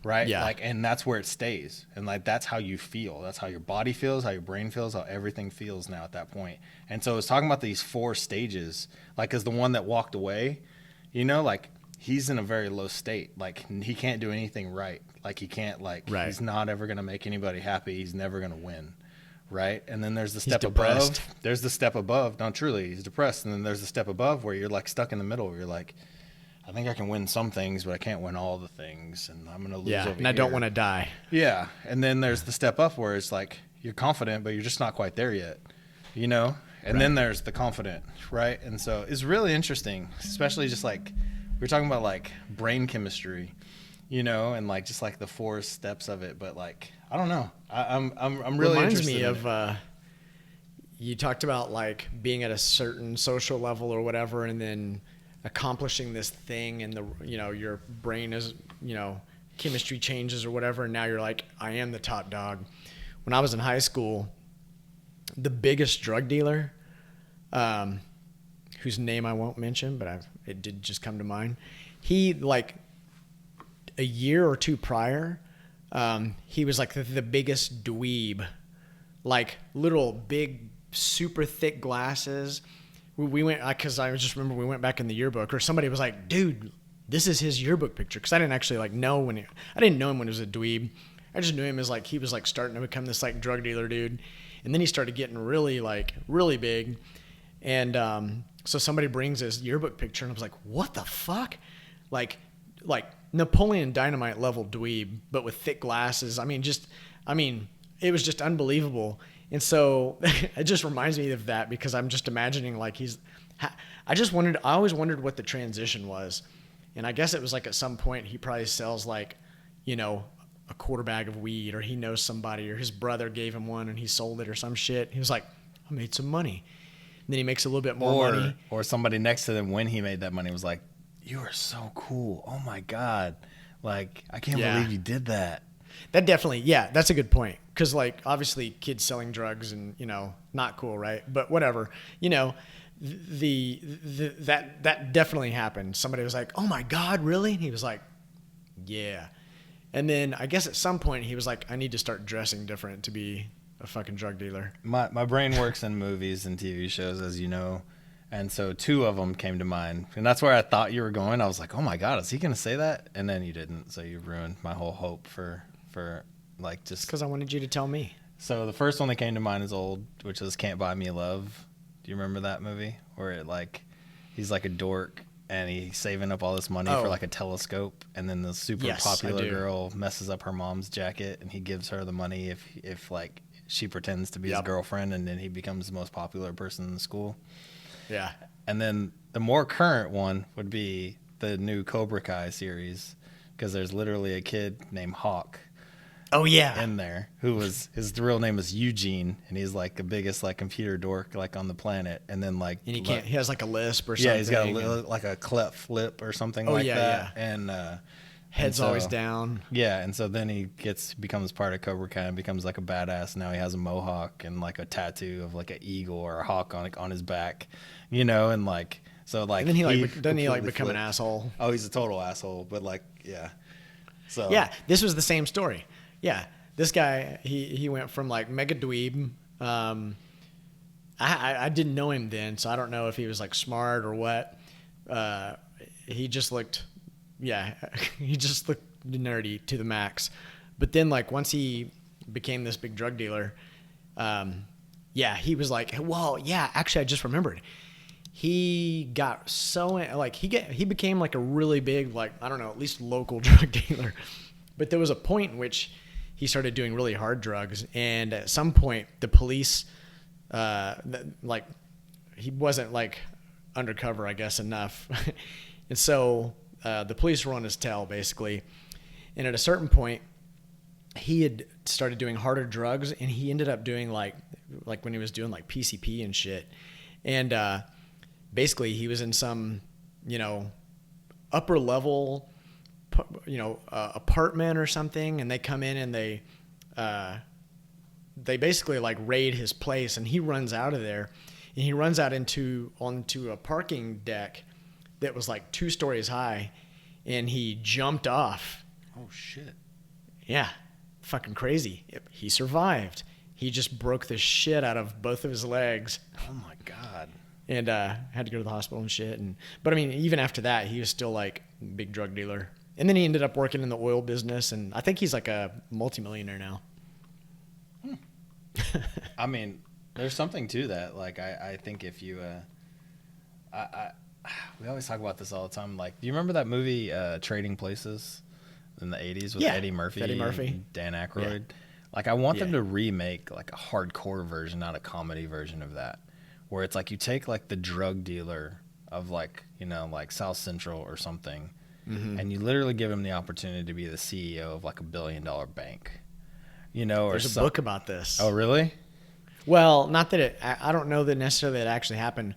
right? Yeah. Like, and that's where it stays. And like, that's how you feel. That's how your body feels, how your brain feels, how everything feels now at that point. And so it's talking about these 4 stages, like, as the one that walked away, you know, like, he's in a very low state. Like, he can't do anything right. Like, he can't, like, Right. he's not ever going to make anybody happy. He's never going to win. Right. And then there's the step depressed. above. There's the step above. No, truly, he's depressed. And then there's the step above where you're like stuck in the middle. Where you're like, I think I can win some things, but I can't win all the things. And I'm going to lose over and I don't want to die. Yeah. And then there's the step up where it's like, you're confident, but you're just not quite there yet, you know? And then there's the confident, right? And so it's really interesting, especially just like, we're talking about like brain chemistry, you know, and like just like the 4 steps of it. But like, I don't know. I'm really Reminds interested me in of it. you talked about like being at a certain social level or whatever, and then accomplishing this thing, and your brain is, chemistry changes or whatever, and now you're like, I am the top dog. When I was in high school, the biggest drug dealer, whose name I won't mention, but it did just come to mind. He, like, a year or 2 prior, he was like the biggest dweeb, like little big, super thick glasses. We went, because I just remember we went back in the yearbook, or somebody was like, dude, this is his yearbook picture. Because I didn't actually like know I didn't know him when he was a dweeb. I just knew him as like, he was like starting to become this like drug dealer dude. And then he started getting really big. And so somebody brings his yearbook picture, and I was like, what the fuck? Like Napoleon Dynamite level dweeb, but with thick glasses. I mean, it was just unbelievable. And so it just reminds me of that, because I'm just imagining like I always wondered what the transition was. And I guess it was like at some point he probably sells like, a quarter bag of weed, or he knows somebody, or his brother gave him one and he sold it or some shit. He was like, I made some money. And then he makes a little bit more money. Or somebody next to them when he made that money was like, you are so cool. Oh my God. Like, I can't believe you did that. That definitely, that's a good point. Because, like, obviously kids selling drugs and, not cool, right? But whatever, that definitely happened. Somebody was like, oh my God, really? And he was like, yeah. And then I guess at some point he was like, I need to start dressing different to be a fucking drug dealer. My brain works in movies and TV shows, as you know. And so 2 of them came to mind. And that's where I thought you were going. I was like, oh my God, is he going to say that? And then you didn't. So you ruined my whole hope for like just. Because I wanted you to tell me. So the first one that came to mind is old, which is Can't Buy Me Love. Do you remember that movie? Where it like, he's like a dork and he's saving up all this money for like a telescope. And then the super popular girl messes up her mom's jacket, and he gives her the money if like she pretends to be his girlfriend, and then he becomes the most popular person in the school. Yeah. And then the more current one would be the new Cobra Kai series, because there's literally a kid named Hawk. Oh yeah. In there, who was, his real name is Eugene, and he's like the biggest like computer dork like on the planet. And then like, and he has like a lisp or something. Yeah, he's got like a cleft lip or something that. Yeah. And head's always down. Yeah, and so then he becomes part of Cobra Kai and becomes like a badass. Now he has a mohawk and like a tattoo of like an eagle or a hawk on his back, and like, so like. And then doesn't he like become an asshole? Oh, he's a total asshole, but like, yeah. So yeah, this was the same story. Yeah, this guy, he went from like mega dweeb. I didn't know him then, so I don't know if he was like smart or what. He just looked nerdy to the max. But then like once he became this big drug dealer, he was like, well, yeah, actually I just remembered. He got so like he became like a really big, like, I don't know, at least local drug dealer. But there was a point in which he started doing really hard drugs, and at some point the police, like, he wasn't like undercover, I guess, enough. And so the police were on his tail basically. And at a certain point he had started doing harder drugs, and he ended up doing like when he was doing like PCP and shit. And basically he was in some, upper level, apartment or something, and they come in and they basically like raid his place, and he runs out of there, and he runs out onto a parking deck that was like 2 stories high, and he jumped off. Oh shit. Yeah, fucking crazy. He survived. He just broke the shit out of both of his legs. Oh my God. And had to go to the hospital and shit. But I mean, even after that, he was still like a big drug dealer. And then he ended up working in the oil business, and I think he's like a multimillionaire now. I mean, there's something to that. Like, I think if you, we always talk about this all the time. Like, do you remember that movie, Trading Places, in the 80s with Eddie Murphy? And Dan Aykroyd. Yeah. Like, I want them to remake like a hardcore version, not a comedy version of that, where it's like you take like the drug dealer of like, you know, like South Central or something, and you literally give him the opportunity to be the CEO of like $1 billion bank. You know, there's a book about this. Oh, really? Well, not that I don't know that necessarily it actually happened,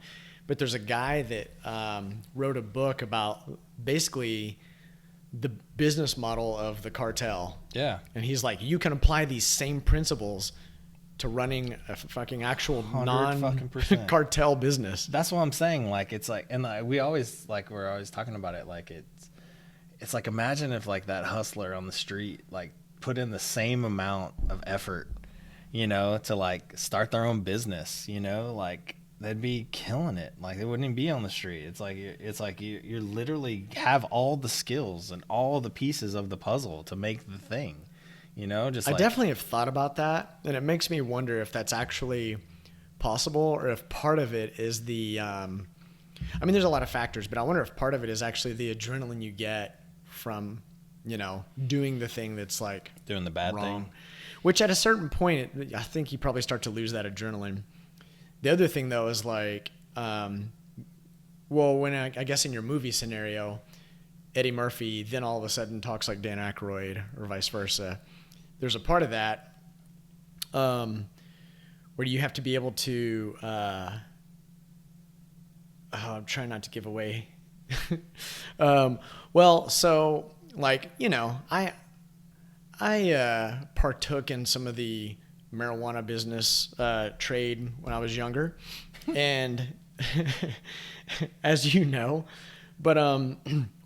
but there's a guy that wrote a book about basically the business model of the cartel. Yeah. And he's like, you can apply these same principles to running a fucking actual non-cartel business. That's what I'm saying. Like, it's like, and we're always talking about it. Like, it's like, imagine if like that hustler on the street, like, put in the same amount of effort, you know, to like start their own business, you know, like they'd be killing it. Like they wouldn't even be on the street. It's like you literally have all the skills and all the pieces of the puzzle to make the thing, you know, just I definitely have thought about that. And it makes me wonder if that's actually possible or if part of it is I mean, there's a lot of factors, but I wonder if part of it is actually the adrenaline you get from, you know, doing the thing that's like doing the bad wrong. thing, which at a certain point, I think you probably start to lose that adrenaline. The other thing though is like, well, when I guess in your movie scenario, Eddie Murphy then all of a sudden talks like Dan Aykroyd or vice versa. There's a part of that where you have to be able to, I'm trying not to give away. Well, so like, you know, I partook in some of the marijuana business trade when I was younger, and as you know, but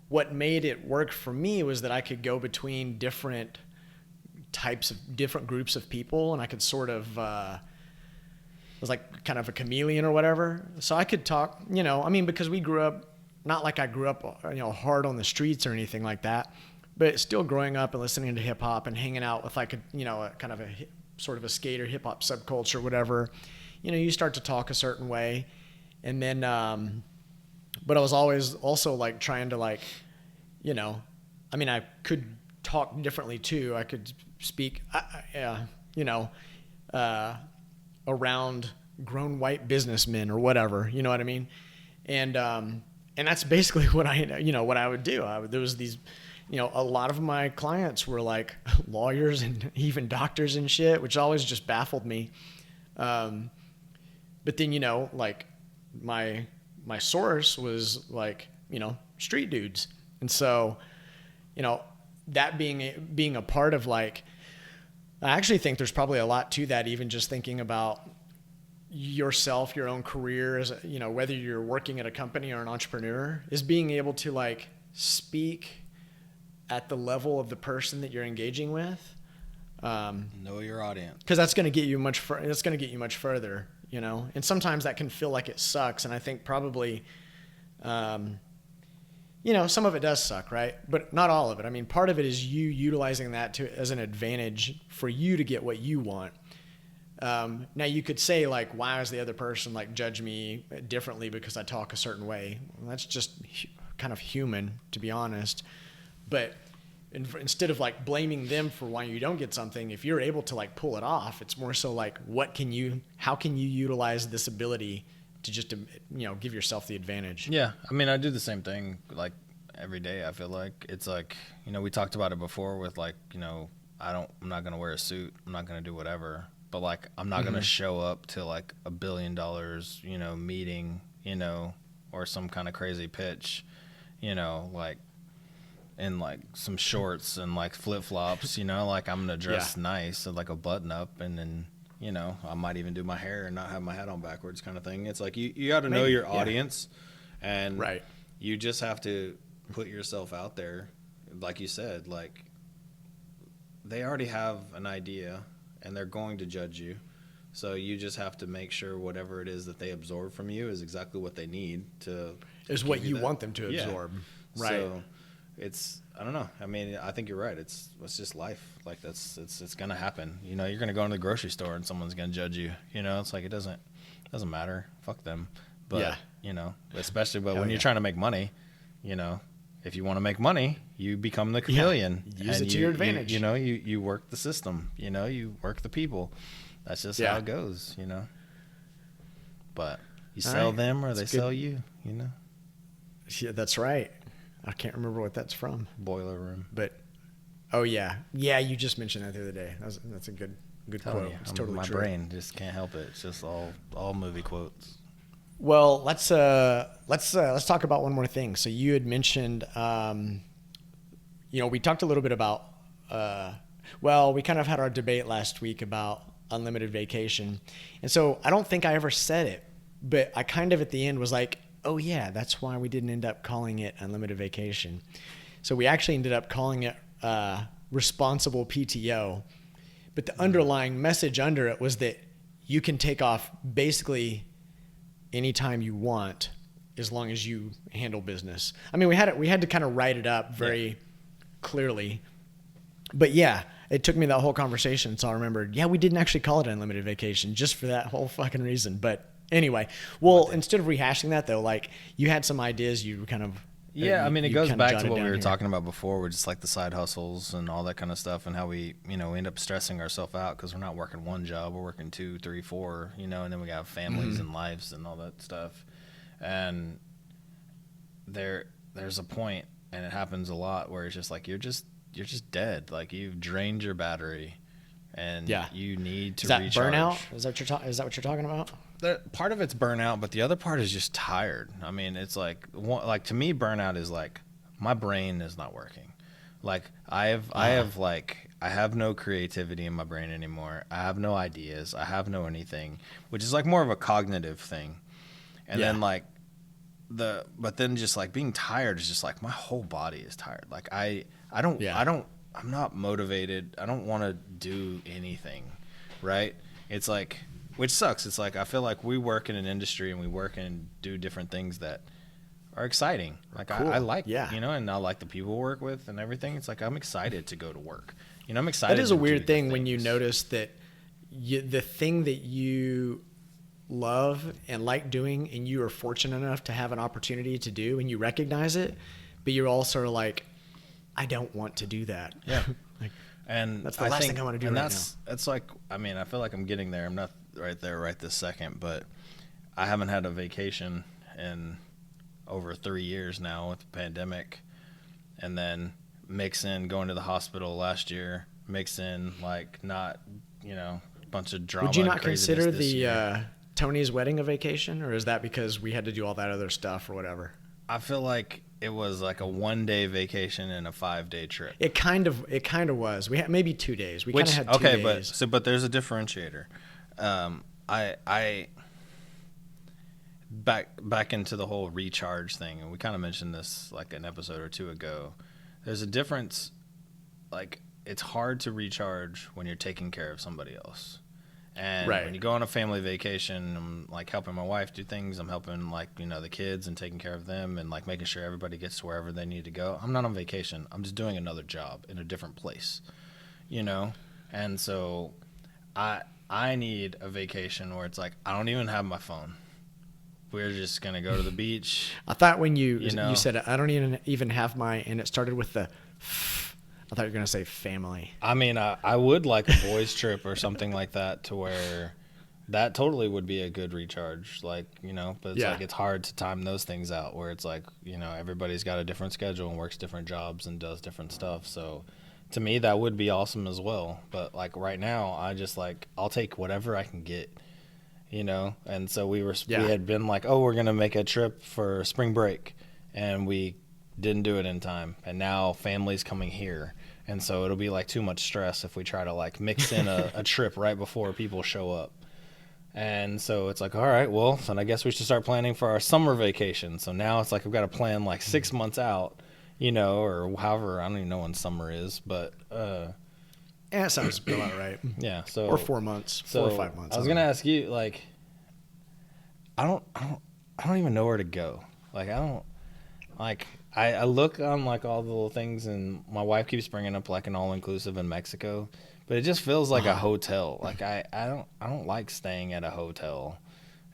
what made it work for me was that I could go between different groups of people, and I could sort of was like kind of a chameleon or whatever. So I could talk, you know, I mean, because we grew up, not like I grew up, you know, hard on the streets or anything like that, but still growing up and listening to hip hop and hanging out with like a, you know, a kind of a sort of a skater hip hop subculture, whatever, you know, you start to talk a certain way. And then, but I was always also like trying to like, you know, I mean, I could talk differently too. I could speak, you know, around grown white businessmen or whatever, you know what I mean? And that's basically what what I would do. There was these, you know, a lot of my clients were like lawyers and even doctors and shit, which always just baffled me. But then, you know, like my source was like, you know, street dudes. And so, you know, that being a part of like, I actually think there's probably a lot to that, even just thinking about yourself, your own career, as you know, whether you're working at a company or an entrepreneur, is being able to like speak at the level of the person that you're engaging with. Know your audience, because that's going to get you much further, you know. And sometimes that can feel like it sucks, and I think probably, you know, some of it does suck, right? But not all of it. I mean, part of it is you utilizing that as an advantage for you to get what you want. Now you could say like, why is the other person like judge me differently because I talk a certain way? Well, that's just kind of human, to be honest. But instead of like blaming them for why you don't get something, if you're able to like pull it off, it's more so like, how can you utilize this ability to just, you know, give yourself the advantage? Yeah. I mean, I do the same thing like every day. I feel like it's like, you know, we talked about it before with like, you know, I'm not going to wear a suit. I'm not going to do whatever. But like, I'm not going to show up to like $1 billion, you know, meeting, you know, or some kind of crazy pitch, you know, like in like some shorts and like flip flops, you know, like I'm going to dress nice and like a button up, and then, you know, I might even do my hair and not have my hat on backwards kind of thing. It's like, you got to know your audience, and you just have to put yourself out there. Like you said, like they already have an idea and they're going to judge you. So you just have to make sure whatever it is that they absorb from you is exactly what they need to is what you want them to absorb. Right. So it's, I don't know. I mean, I think you're right. It's just life. Like it's going to happen. You know, you're going to go into the grocery store and someone's going to judge you. You know, it's like it doesn't matter. Fuck them. But, you know, especially when you're trying to make money, you know, if you want to make money, you become the chameleon. Use it to your advantage. You know, you work the system. You know, you work the people. That's just how it goes, you know. But you sell them or they sell you, you know. Yeah, that's right. I can't remember what that's from. Boiler Room. But, you just mentioned that the other day. That's a good quote. It's totally true. My brain just can't help it. It's just all movie quotes. Well, let's talk about one more thing. So you had mentioned, we talked a little bit about, we kind of had our debate last week about unlimited vacation. And so I don't think I ever said it, but I kind of at the end was like, oh yeah, that's why we didn't end up calling it unlimited vacation. So we actually ended up calling it responsible PTO. But the underlying message under it was that you can take off basically anytime you want as long as you handle business. I mean, we had to kind of write it up very clearly. But yeah, it took me that whole conversation, so I remembered, we didn't actually call it unlimited vacation just for that whole fucking reason. But anyway, instead of rehashing that though, like you had some ideas you kind of I mean, it goes back to what we were talking about before, with just like the side hustles and all that kind of stuff, and how we, end up stressing ourselves out because we're not working one job, we're working 2, 3, 4, and then we got families and lives and all that stuff. And there's a point, and it happens a lot, where it's just like you're just dead. Like you've drained your battery, and you need to recharge. Is that burnout? Is that what you're talking about? Part of it's burnout, but the other part is just tired. I mean, it's like to me, burnout is like my brain is not working. Like I have no creativity in my brain anymore. I have no ideas. I have no anything, which is like more of a cognitive thing. And then but then just like being tired is just like my whole body is tired. Like I'm not motivated. I don't want to do anything, right? It's like, which sucks. It's like I feel like we work in an industry and we work and do different things that are exciting. Like cool. I like, and I like the people we work with and everything. It's like I'm excited to go to work. I'm excited. That is a weird thing when you notice that the thing that you love and like doing, and you are fortunate enough to have an opportunity to do, and you recognize it, but you're also like, I don't want to do that. Yeah. And that's the last thing I want to do now. That's like, I mean, I feel like I'm getting there. I'm not right there right this second, but I haven't had a vacation in over 3 years now with the pandemic. And then mix in going to the hospital last year, mix in like not, a bunch of drama. Would you not consider the Tony's wedding a vacation, or is that because we had to do all that other stuff or whatever? I feel like it was like a 1-day vacation and a 5-day trip. It kind of was. We had maybe 2 days. We kind of had 2 days. But there's a differentiator. I back into the whole recharge thing, and we kind of mentioned this like an episode or 2 ago. There's a difference. Like it's hard to recharge when you're taking care of somebody else. And when you go on a family vacation, I'm like helping my wife do things. I'm helping like, the kids and taking care of them and like making sure everybody gets to wherever they need to go. I'm not on vacation. I'm just doing another job in a different place, And so I need a vacation where it's like, I don't even have my phone. We're just going to go to the beach. I thought when you said, I don't even have and it started with the I thought you were going to say family. I mean, I would like a boys trip or something like that, to where that totally would be a good recharge. Like, but it's like, it's hard to time those things out, where it's like, everybody's got a different schedule and works different jobs and does different stuff. So to me, that would be awesome as well. But like right now, I just like, I'll take whatever I can get, And so we had been like, oh, we're going to make a trip for spring break, and we didn't do it in time, and now family's coming here, and so it'll be like too much stress if we try to like mix in a trip right before people show up. And so it's like, all right, well, then I guess we should start planning for our summer vacation. So now it's like I've got to plan like 6 months out, or however, I don't even know when summer is, but Yeah, that sounds about right. Yeah. So Or 4 months, 4 or 5 months. I was gonna ask you, like, I don't even know where to go. Like, I don't like. I look on like all the little things, and my wife keeps bringing up like an all inclusive in Mexico, but it just feels like a hotel. Like I don't like staying at a hotel.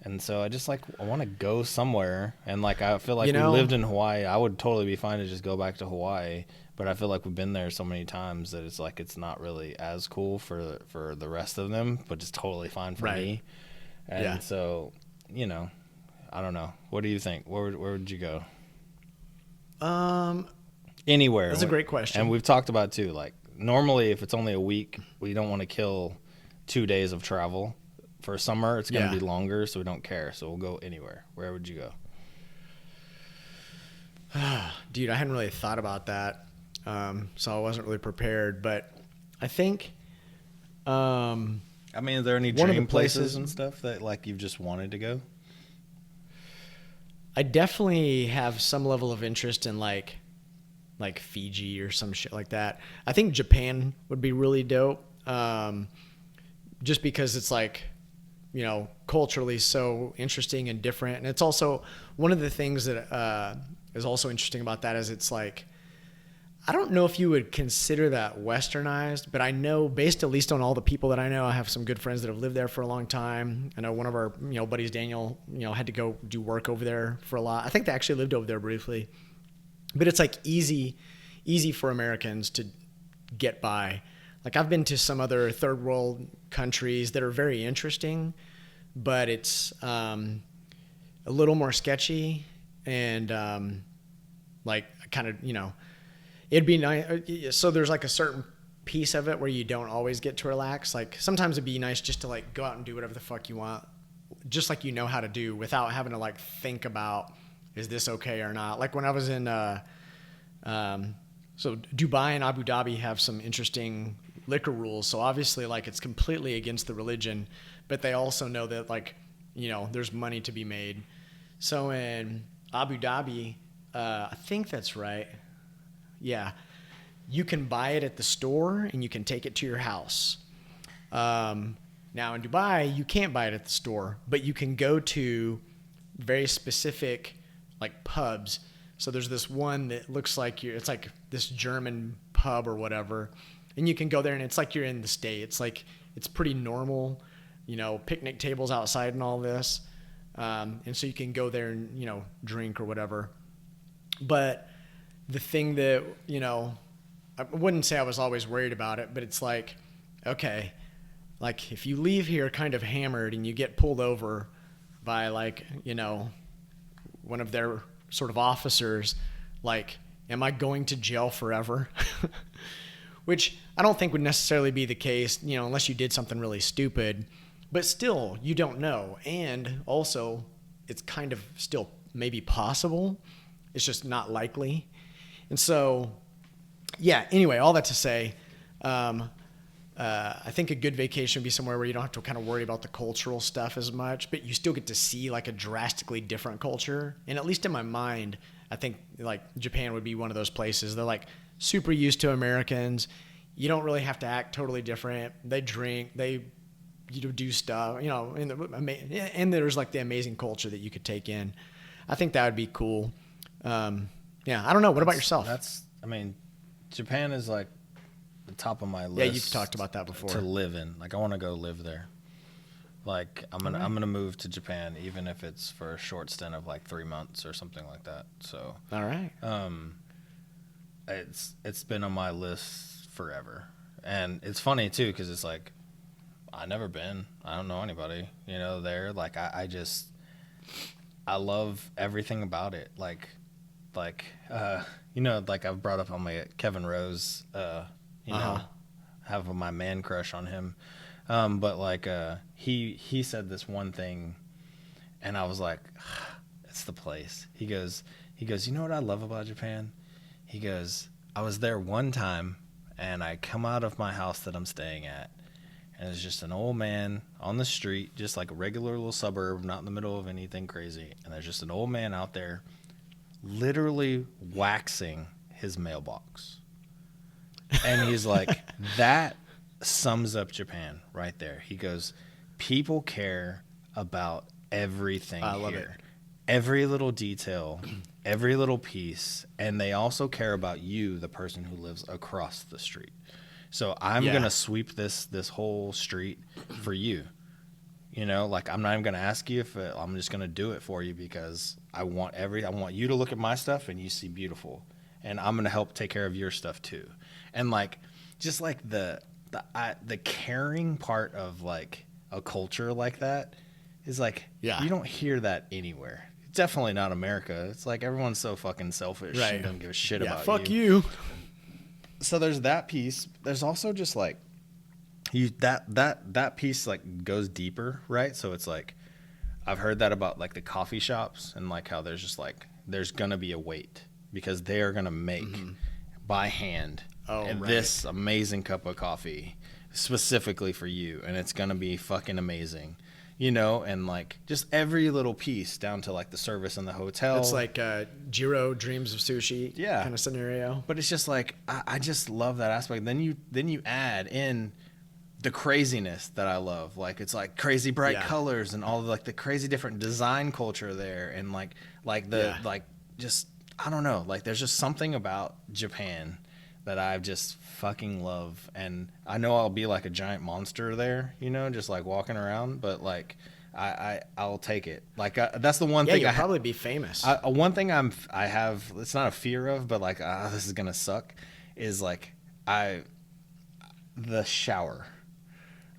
And so I just like I want to go somewhere, and like I feel like we lived in Hawaii. I would totally be fine to just go back to Hawaii, but I feel like we've been there so many times that it's like it's not really as cool for the rest of them, but it's totally fine for me. And so, you know, I don't know. What do you think? Where would you go? Anywhere. That's a great question. And we've talked about too. Like normally, if it's only a week, we don't want to kill 2 days of travel. For summer, it's going to be longer, so we don't care. So we'll go anywhere. Where would you go? Dude, I hadn't really thought about that, so I wasn't really prepared. But I think, I mean, are there any dream places and stuff that like you've just wanted to go? I definitely have some level of interest in like Fiji or some shit like that. I think Japan would be really dope, just because it's like, you know, culturally so interesting and different. And it's also one of the things that is also interesting about that is it's like, I don't know if you would consider that westernized, but I know based at least on all the people that I know, I have some good friends that have lived there for a long time. I know one of our, you know, buddies, Daniel, you know, had to go do work over there for a lot. I think they actually lived over there briefly, but it's like easy for Americans to get by. Like I've been to some other third world countries that are very interesting, but it's a little more sketchy and like kind of, you know, it'd be nice. So there's like a certain piece of it where you don't always get to relax. Like sometimes it'd be nice just to like go out and do whatever the fuck you want, just like you know how to do without having to like think about, is this okay or not? Like when I was in so Dubai and Abu Dhabi have some interesting liquor rules. So obviously like it's completely against the religion, but they also know that like, you know, there's money to be made. So in Abu Dhabi, I think that's right. Yeah. You can buy it at the store and you can take it to your house. Now in Dubai, you can't buy it at the store, but you can go to very specific like pubs. So there's this one that looks like it's like this German pub or whatever. And you can go there and it's like you're in the States. Like it's pretty normal, you know, picnic tables outside and all this. And so you can go there and, you know, drink or whatever. But the thing that, you know, I wouldn't say I was always worried about it, but it's like, okay, like if you leave here kind of hammered and you get pulled over by like, you know, one of their sort of officers, like, am I going to jail forever? Which I don't think would necessarily be the case, you know, unless you did something really stupid, but still you don't know. And also it's kind of still maybe possible. It's just not likely. And so, yeah, anyway, all that to say, I think a good vacation would be somewhere where you don't have to kind of worry about the cultural stuff as much, but you still get to see like a drastically different culture. And at least in my mind, I think like Japan would be one of those places. They're like super used to Americans. You don't really have to act totally different. They drink, they do stuff, you know, and there's like the amazing culture that you could take in. I think that would be cool. Yeah, I don't know. What about yourself? I mean, Japan is like the top of my list. Yeah, you've talked about that before. To live in. Like I want to go live there. Like I'm gonna move to Japan even if it's for a short stint of like 3 months or something like that. So all right. It's been on my list forever. And it's funny too because it's like I've never been. I don't know anybody, you know, there. Like I love everything about it. Like you know, like I've brought up on my Kevin Rose, you know, have my man crush on him. But like, he said this one thing and I was like, it's the place. He goes, you know what I love about Japan? He goes, I was there one time and I come out of my house that I'm staying at and it's just an old man on the street, just like a regular little suburb, not in the middle of anything crazy. And there's just an old man out there literally waxing his mailbox. And he's like, that sums up Japan right there. He goes, people care about everything I love here. it. Every little detail, every little piece, and they also care about you, the person who lives across the street. So I'm Yeah. gonna sweep this whole street for you. You know, like I'm not even gonna ask you if I'm just gonna do it for you because I want you to look at my stuff and you see beautiful, and I'm gonna help take care of your stuff too. And like, just like the caring part of like a culture like that is like, Yeah. you don't hear that anywhere. Definitely not America. It's like everyone's so fucking selfish Right. and don't give a shit Yeah, about fuck you. So there's that piece. There's also just like that piece like goes deeper, right? So it's like I've heard that about like the coffee shops and like how there's just like there's gonna be a wait because they are gonna make by hand this amazing cup of coffee specifically for you, and it's gonna be fucking amazing. You know, and like just every little piece down to like the service in the hotel. It's like Jiro dreams of sushi kind of scenario. But it's just like I just love that aspect. Then you add in the craziness that I love. Like it's like crazy bright colors and all of like the crazy different design culture there, and like like just I don't know. Like there's just something about Japan that I just fucking love, and I know I'll be like a giant monster there, you know, just like walking around, but like I'll take it. Like that's the one thing. You'll probably be famous. One thing I have, it's not a fear of, but like this is gonna suck, is like the shower.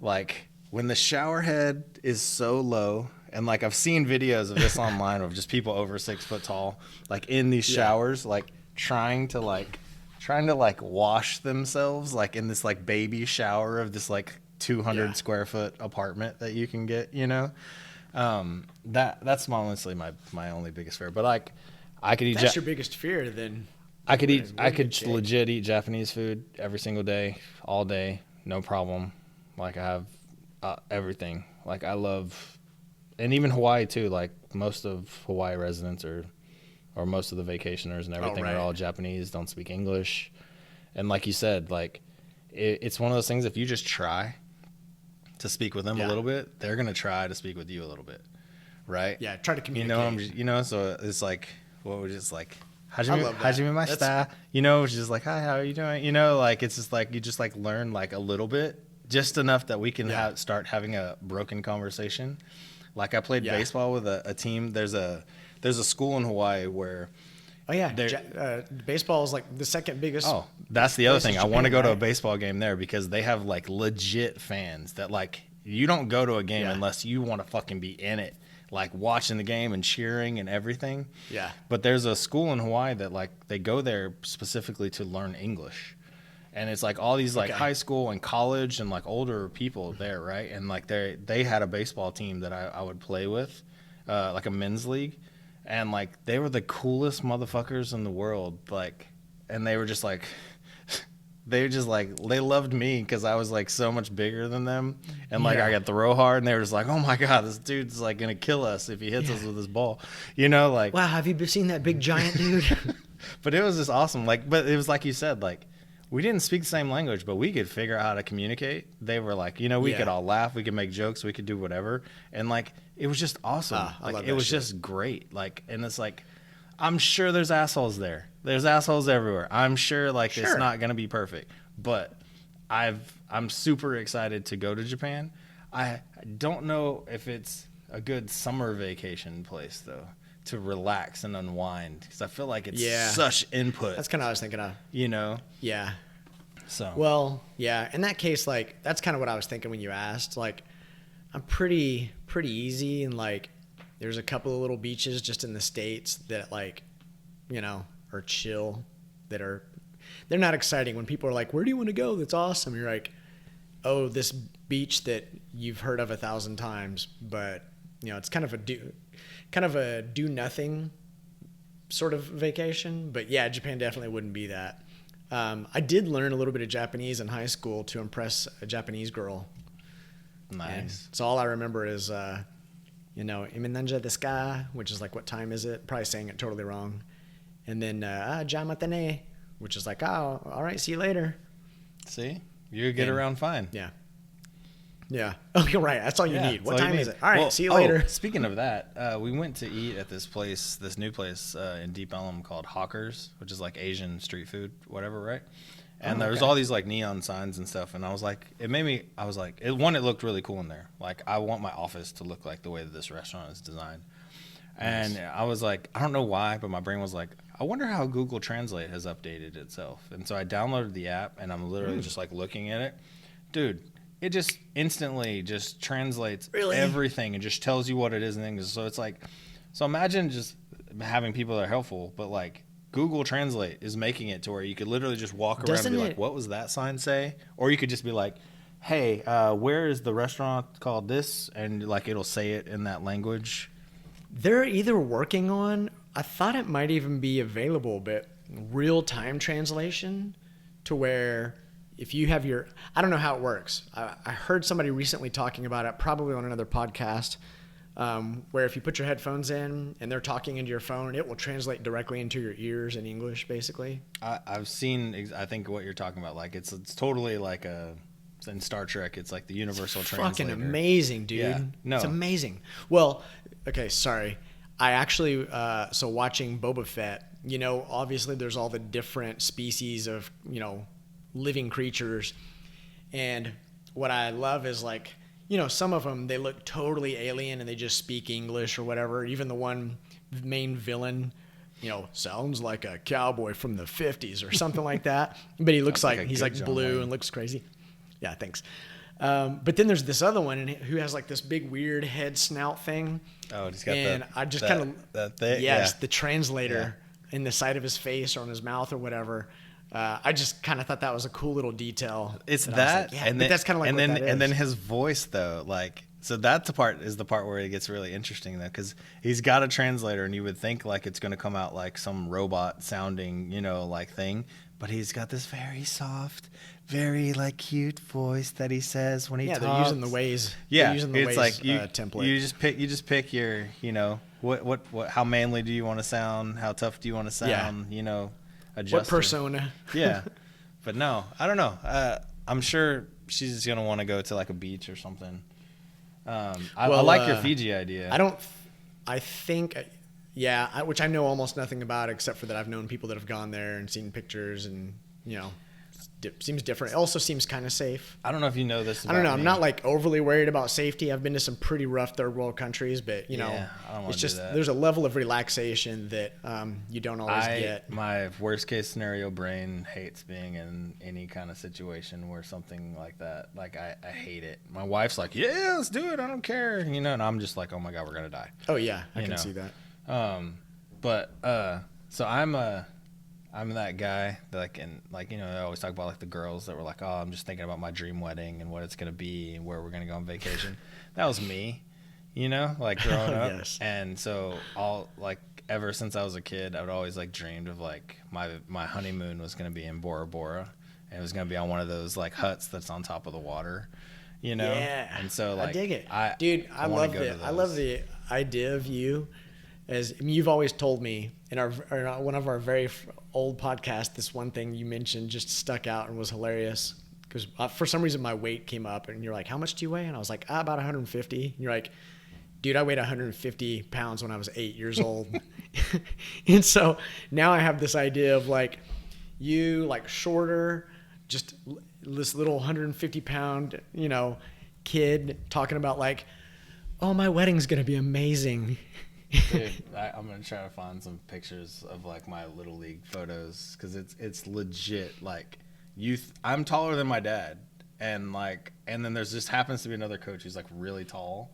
Like when the shower head is so low, and like I've seen videos of this online of just people over 6 foot tall, like in these showers, like trying to wash themselves, like in this like baby shower of this like 200 square foot apartment that you can get, you know. That's honestly my only biggest fear. But like I could eat. That's your biggest fear, then. I could legit eat Japanese food every single day, all day, no problem. Like I have everything. Like I love, and even Hawaii too. Like most of Hawaii residents or most of the vacationers and everything are all Japanese, don't speak English. And like you said, like it's one of those things, if you just try to speak with them a little bit, they're going to try to speak with you a little bit. Right? Yeah. Try to communicate. So it's like, what was just like, hajime mashita, you know, which is like, hi, how are you doing? You know, like, it's just like, you just like learn like a little bit, just enough that we can start having a broken conversation. Like I played baseball with a team. There's a school in Hawaii where baseball is like the second biggest. Oh, that's the other thing. I want to go to a baseball game there because they have like legit fans that like you don't go to a game unless you want to fucking be in it, like watching the game and cheering and everything. Yeah. But there's a school in Hawaii that like they go there specifically to learn English. And it's like all these like high school and college and like older people there, right? And like they had a baseball team that I would play with, like a men's league. And like they were the coolest motherfuckers in the world, like, and they were just like, they loved me because I was like so much bigger than them, and like I could throw hard, and they were just like, oh my god, this dude's like gonna kill us if he hits us with his ball, you know, like. Wow, have you seen that big giant dude? But it was just awesome, like, but it was like you said, like. We didn't speak the same language, but we could figure out how to communicate. They were like, you know, we could all laugh, we could make jokes, we could do whatever. And like, it was just awesome. Like, it was just great. Like, and it's like, I'm sure there's assholes there. There's assholes everywhere. I'm sure like it's not going to be perfect, but I'm super excited to go to Japan. I don't know if it's a good summer vacation place though, to relax and unwind, because I feel like it's such input. That's kind of what I was thinking of. You know? Yeah. So. Well, yeah. In that case, like that's kind of what I was thinking when you asked. Like, I'm pretty easy, and like there's a couple of little beaches just in the States that like, you know, are chill. They're not exciting. When people are like, "Where do you want to go?" That's awesome. You're like, "Oh, this beach that you've heard of 1,000 times," but you know, it's kind of a do nothing sort of vacation. But yeah, Japan definitely wouldn't be that. I did learn a little bit of Japanese in high school to impress a Japanese girl. Nice. And so all I remember is, you know, iminanja desu ka, which is like, what time is it? Probably saying it totally wrong. And then, jamatane, which is like, oh, all right, see you later. See? You get around fine. Yeah. Yeah. Oh, you're right. That's all you need. What time is it? All right. Well, see you later. Speaking of that, we went to eat at this new place in Deep Ellum called Hawkers, which is like Asian street food, whatever, right? And there was all these like neon signs and stuff, and I was like, it looked really cool in there. Like, I want my office to look like the way that this restaurant is designed. And I was like, I don't know why, but my brain was like, I wonder how Google Translate has updated itself. And so I downloaded the app, and I'm literally just like looking at it. Dude, it just instantly just translates everything and just tells you what it is in English. So it's like, so imagine just having people that are helpful, but like Google Translate is making it to where you could literally just walk around and be like, what was that sign say? Or you could just be like, hey, where is the restaurant called this? And like, it'll say it in that language. They're either working on, I thought it might even be available, but real-time translation to where if you have I don't know how it works. I heard somebody recently talking about it, probably on another podcast, where if you put your headphones in and they're talking into your phone, it will translate directly into your ears in English, basically. I've seen, I think what you're talking about, like it's totally like in Star Trek, it's like the universal translator. Fucking amazing, dude. Yeah. No. It's amazing. Well, okay, sorry. I actually, so watching Boba Fett, obviously there's all the different species of, living creatures. And what I love is like, some of them, they look totally alien and they just speak English or whatever. Even the one main villain, sounds like a cowboy from the 50s or something like that. But he looks like he's like blue and looks crazy. Yeah, thanks. But then there's this other one who has like this big weird head snout thing. Oh, he's got I just kind of the translator in the side of his face or on his mouth or whatever. I just kind of thought that was a cool little detail. It's that, like, but that's kind of like and then his voice though, like, so that's the part where it gets really interesting though, because he's got a translator and you would think like it's going to come out like some robot sounding, like thing, but he's got this very soft, very like cute voice that he says when he talks. They're using the Waze. Yeah, they're using the it's Waze, like template. You just pick your, what how manly do you want to sound? How tough do you want to sound? Adjuster. What persona? Yeah, but no, I don't know. I'm sure she's gonna want to go to like a beach or something. I like your Fiji idea. I think, which I know almost nothing about except for that I've known people that have gone there and seen pictures and seems different. It also seems kind of safe. I don't know if you know this. I don't know. I'm not like overly worried about safety. I've been to some pretty rough third world countries, but I don't it's just do there's a level of relaxation that you don't always get. My worst case scenario brain hates being in any kind of situation where something like that. Like I hate it. My wife's like, yeah, let's do it. I don't care. And I'm just like, oh my God, we're gonna die. Oh yeah, I can see that. So I'm that guy that I always talk about like the girls that were like, oh, I'm just thinking about my dream wedding and what it's going to be and where we're going to go on vacation. That was me, like growing up. Yes. And so ever since I was a kid, I would always like dreamed of like my honeymoon was going to be in Bora Bora and it was going to be on one of those like huts that's on top of the water, Yeah. And so like, I dig it. Dude, I love it. I love the idea of you you've always told me in one of our very old podcasts, this one thing you mentioned just stuck out and was hilarious because for some reason my weight came up and you're like, how much do you weigh? And I was like, about 150. And you're like, dude, I weighed 150 pounds when I was 8 years old. And so now I have this idea of like you like shorter, just this little 150 pound, kid talking about like, oh, my wedding's going to be amazing. Dude, I'm gonna try to find some pictures of like my little league photos because it's legit like youth. I'm taller than my dad, and then there's just happens to be another coach who's like really tall,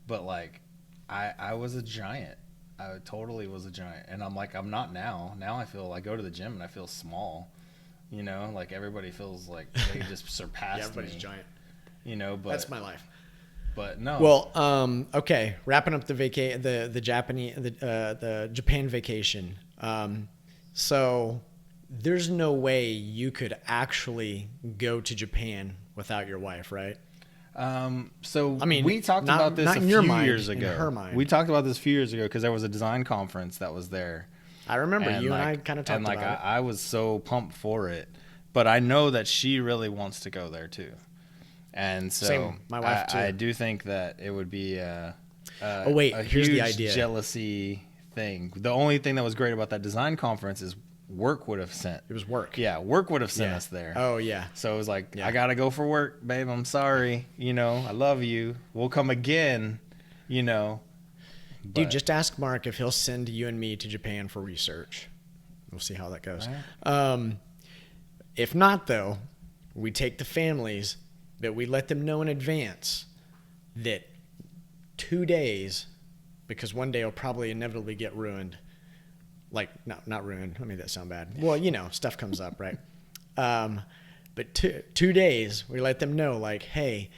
but like I was a giant. I totally was a giant, and I'm not now. Now I feel I go to the gym and I feel small. Like everybody feels like they just surpassed everybody's me. Giant. But that's my life. But no. Well, okay. Wrapping up the Japan vacation. So there's no way you could actually go to Japan without your wife, right? So I mean, we talked about this a few years ago. In her mind. We talked about this a few years ago because there was a design conference that was there. I remember you and I kind of talked about it. I was so pumped for it but I know that she really wants to go there too. And so Same. My wife too. I do think that it would be a here's the huge idea. jealousy thing. The only thing that was great about that design conference is work would have sent. It was work. Yeah, work would have sent us there. Oh, yeah. So it was like, I got to go for work, babe. I'm sorry. You know, I love you. We'll come again, you know. Dude, just ask Mark if he'll send you and me to Japan for research. We'll see how that goes. Right. If not, though, we take the families, but we let them know in advance that 2 days, because one day will probably inevitably get ruined. Like, not ruined. Let me that sound bad. Well, you know, stuff comes up, right? But 2 days, we let them know, like, hey,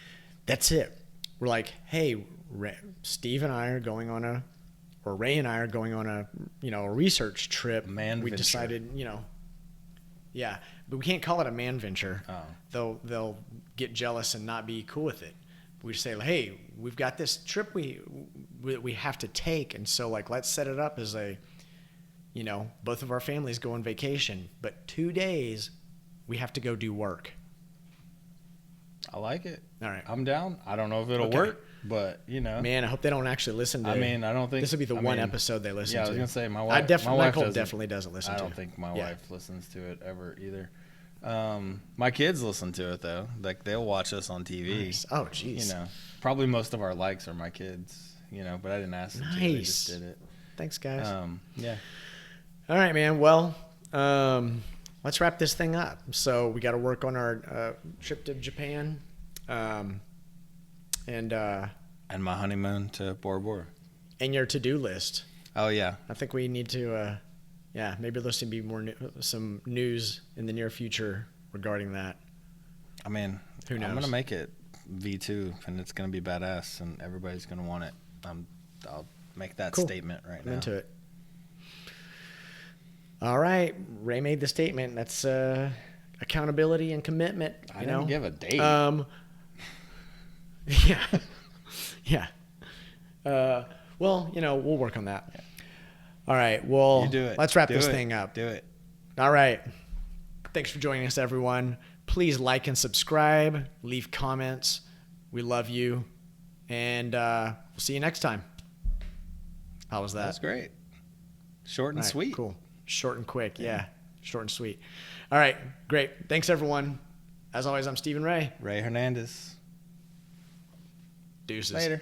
that's it. We're like, hey, Steve and I are going on or Ray and I are going on a research trip. We decided, yeah, but we can't call it a man venture. Oh. They'll get jealous and not be cool with it. We just say, hey, we've got this trip we have to take, and so like let's set it up as a, both of our families go on vacation, but 2 days we have to go do work. I like it. All right, I'm down. I don't know if it'll work, but man, I hope they don't actually listen to. I mean, I don't think this will be the one episode they listen to. Yeah, I was gonna say my wife. Nicole definitely doesn't listen. I don't think my wife listens to it ever either. My kids listen to it though. Like they'll watch us on TV. Nice. Oh, jeez. Probably most of our likes are my kids. But I didn't ask them to. They just did it. Thanks, guys. Yeah. All right, man. Well, let's wrap this thing up. So we got to work on our trip to Japan, and my honeymoon to Bora Bora. And your to-do list. Oh yeah. I think we need to. Maybe there's going to be some news in the near future regarding that. I mean, who knows? I'm going to make it V2, and it's going to be badass, and everybody's going to want it. I'll make that statement right now. I'm into it. All right. Ray made the statement. That's accountability and commitment. I didn't give a date. Yeah. Yeah. Well, we'll work on that. Yeah. All right. Well, you do it. Let's wrap this thing up. Do it. All right. Thanks for joining us, everyone. Please like and subscribe. Leave comments. We love you. And we'll see you next time. How was that? That's great. Short and sweet. Cool. Short and quick. Yeah. Short and sweet. All right. Great. Thanks, everyone. As always, I'm Stephen Ray. Ray Hernandez. Deuces. Later.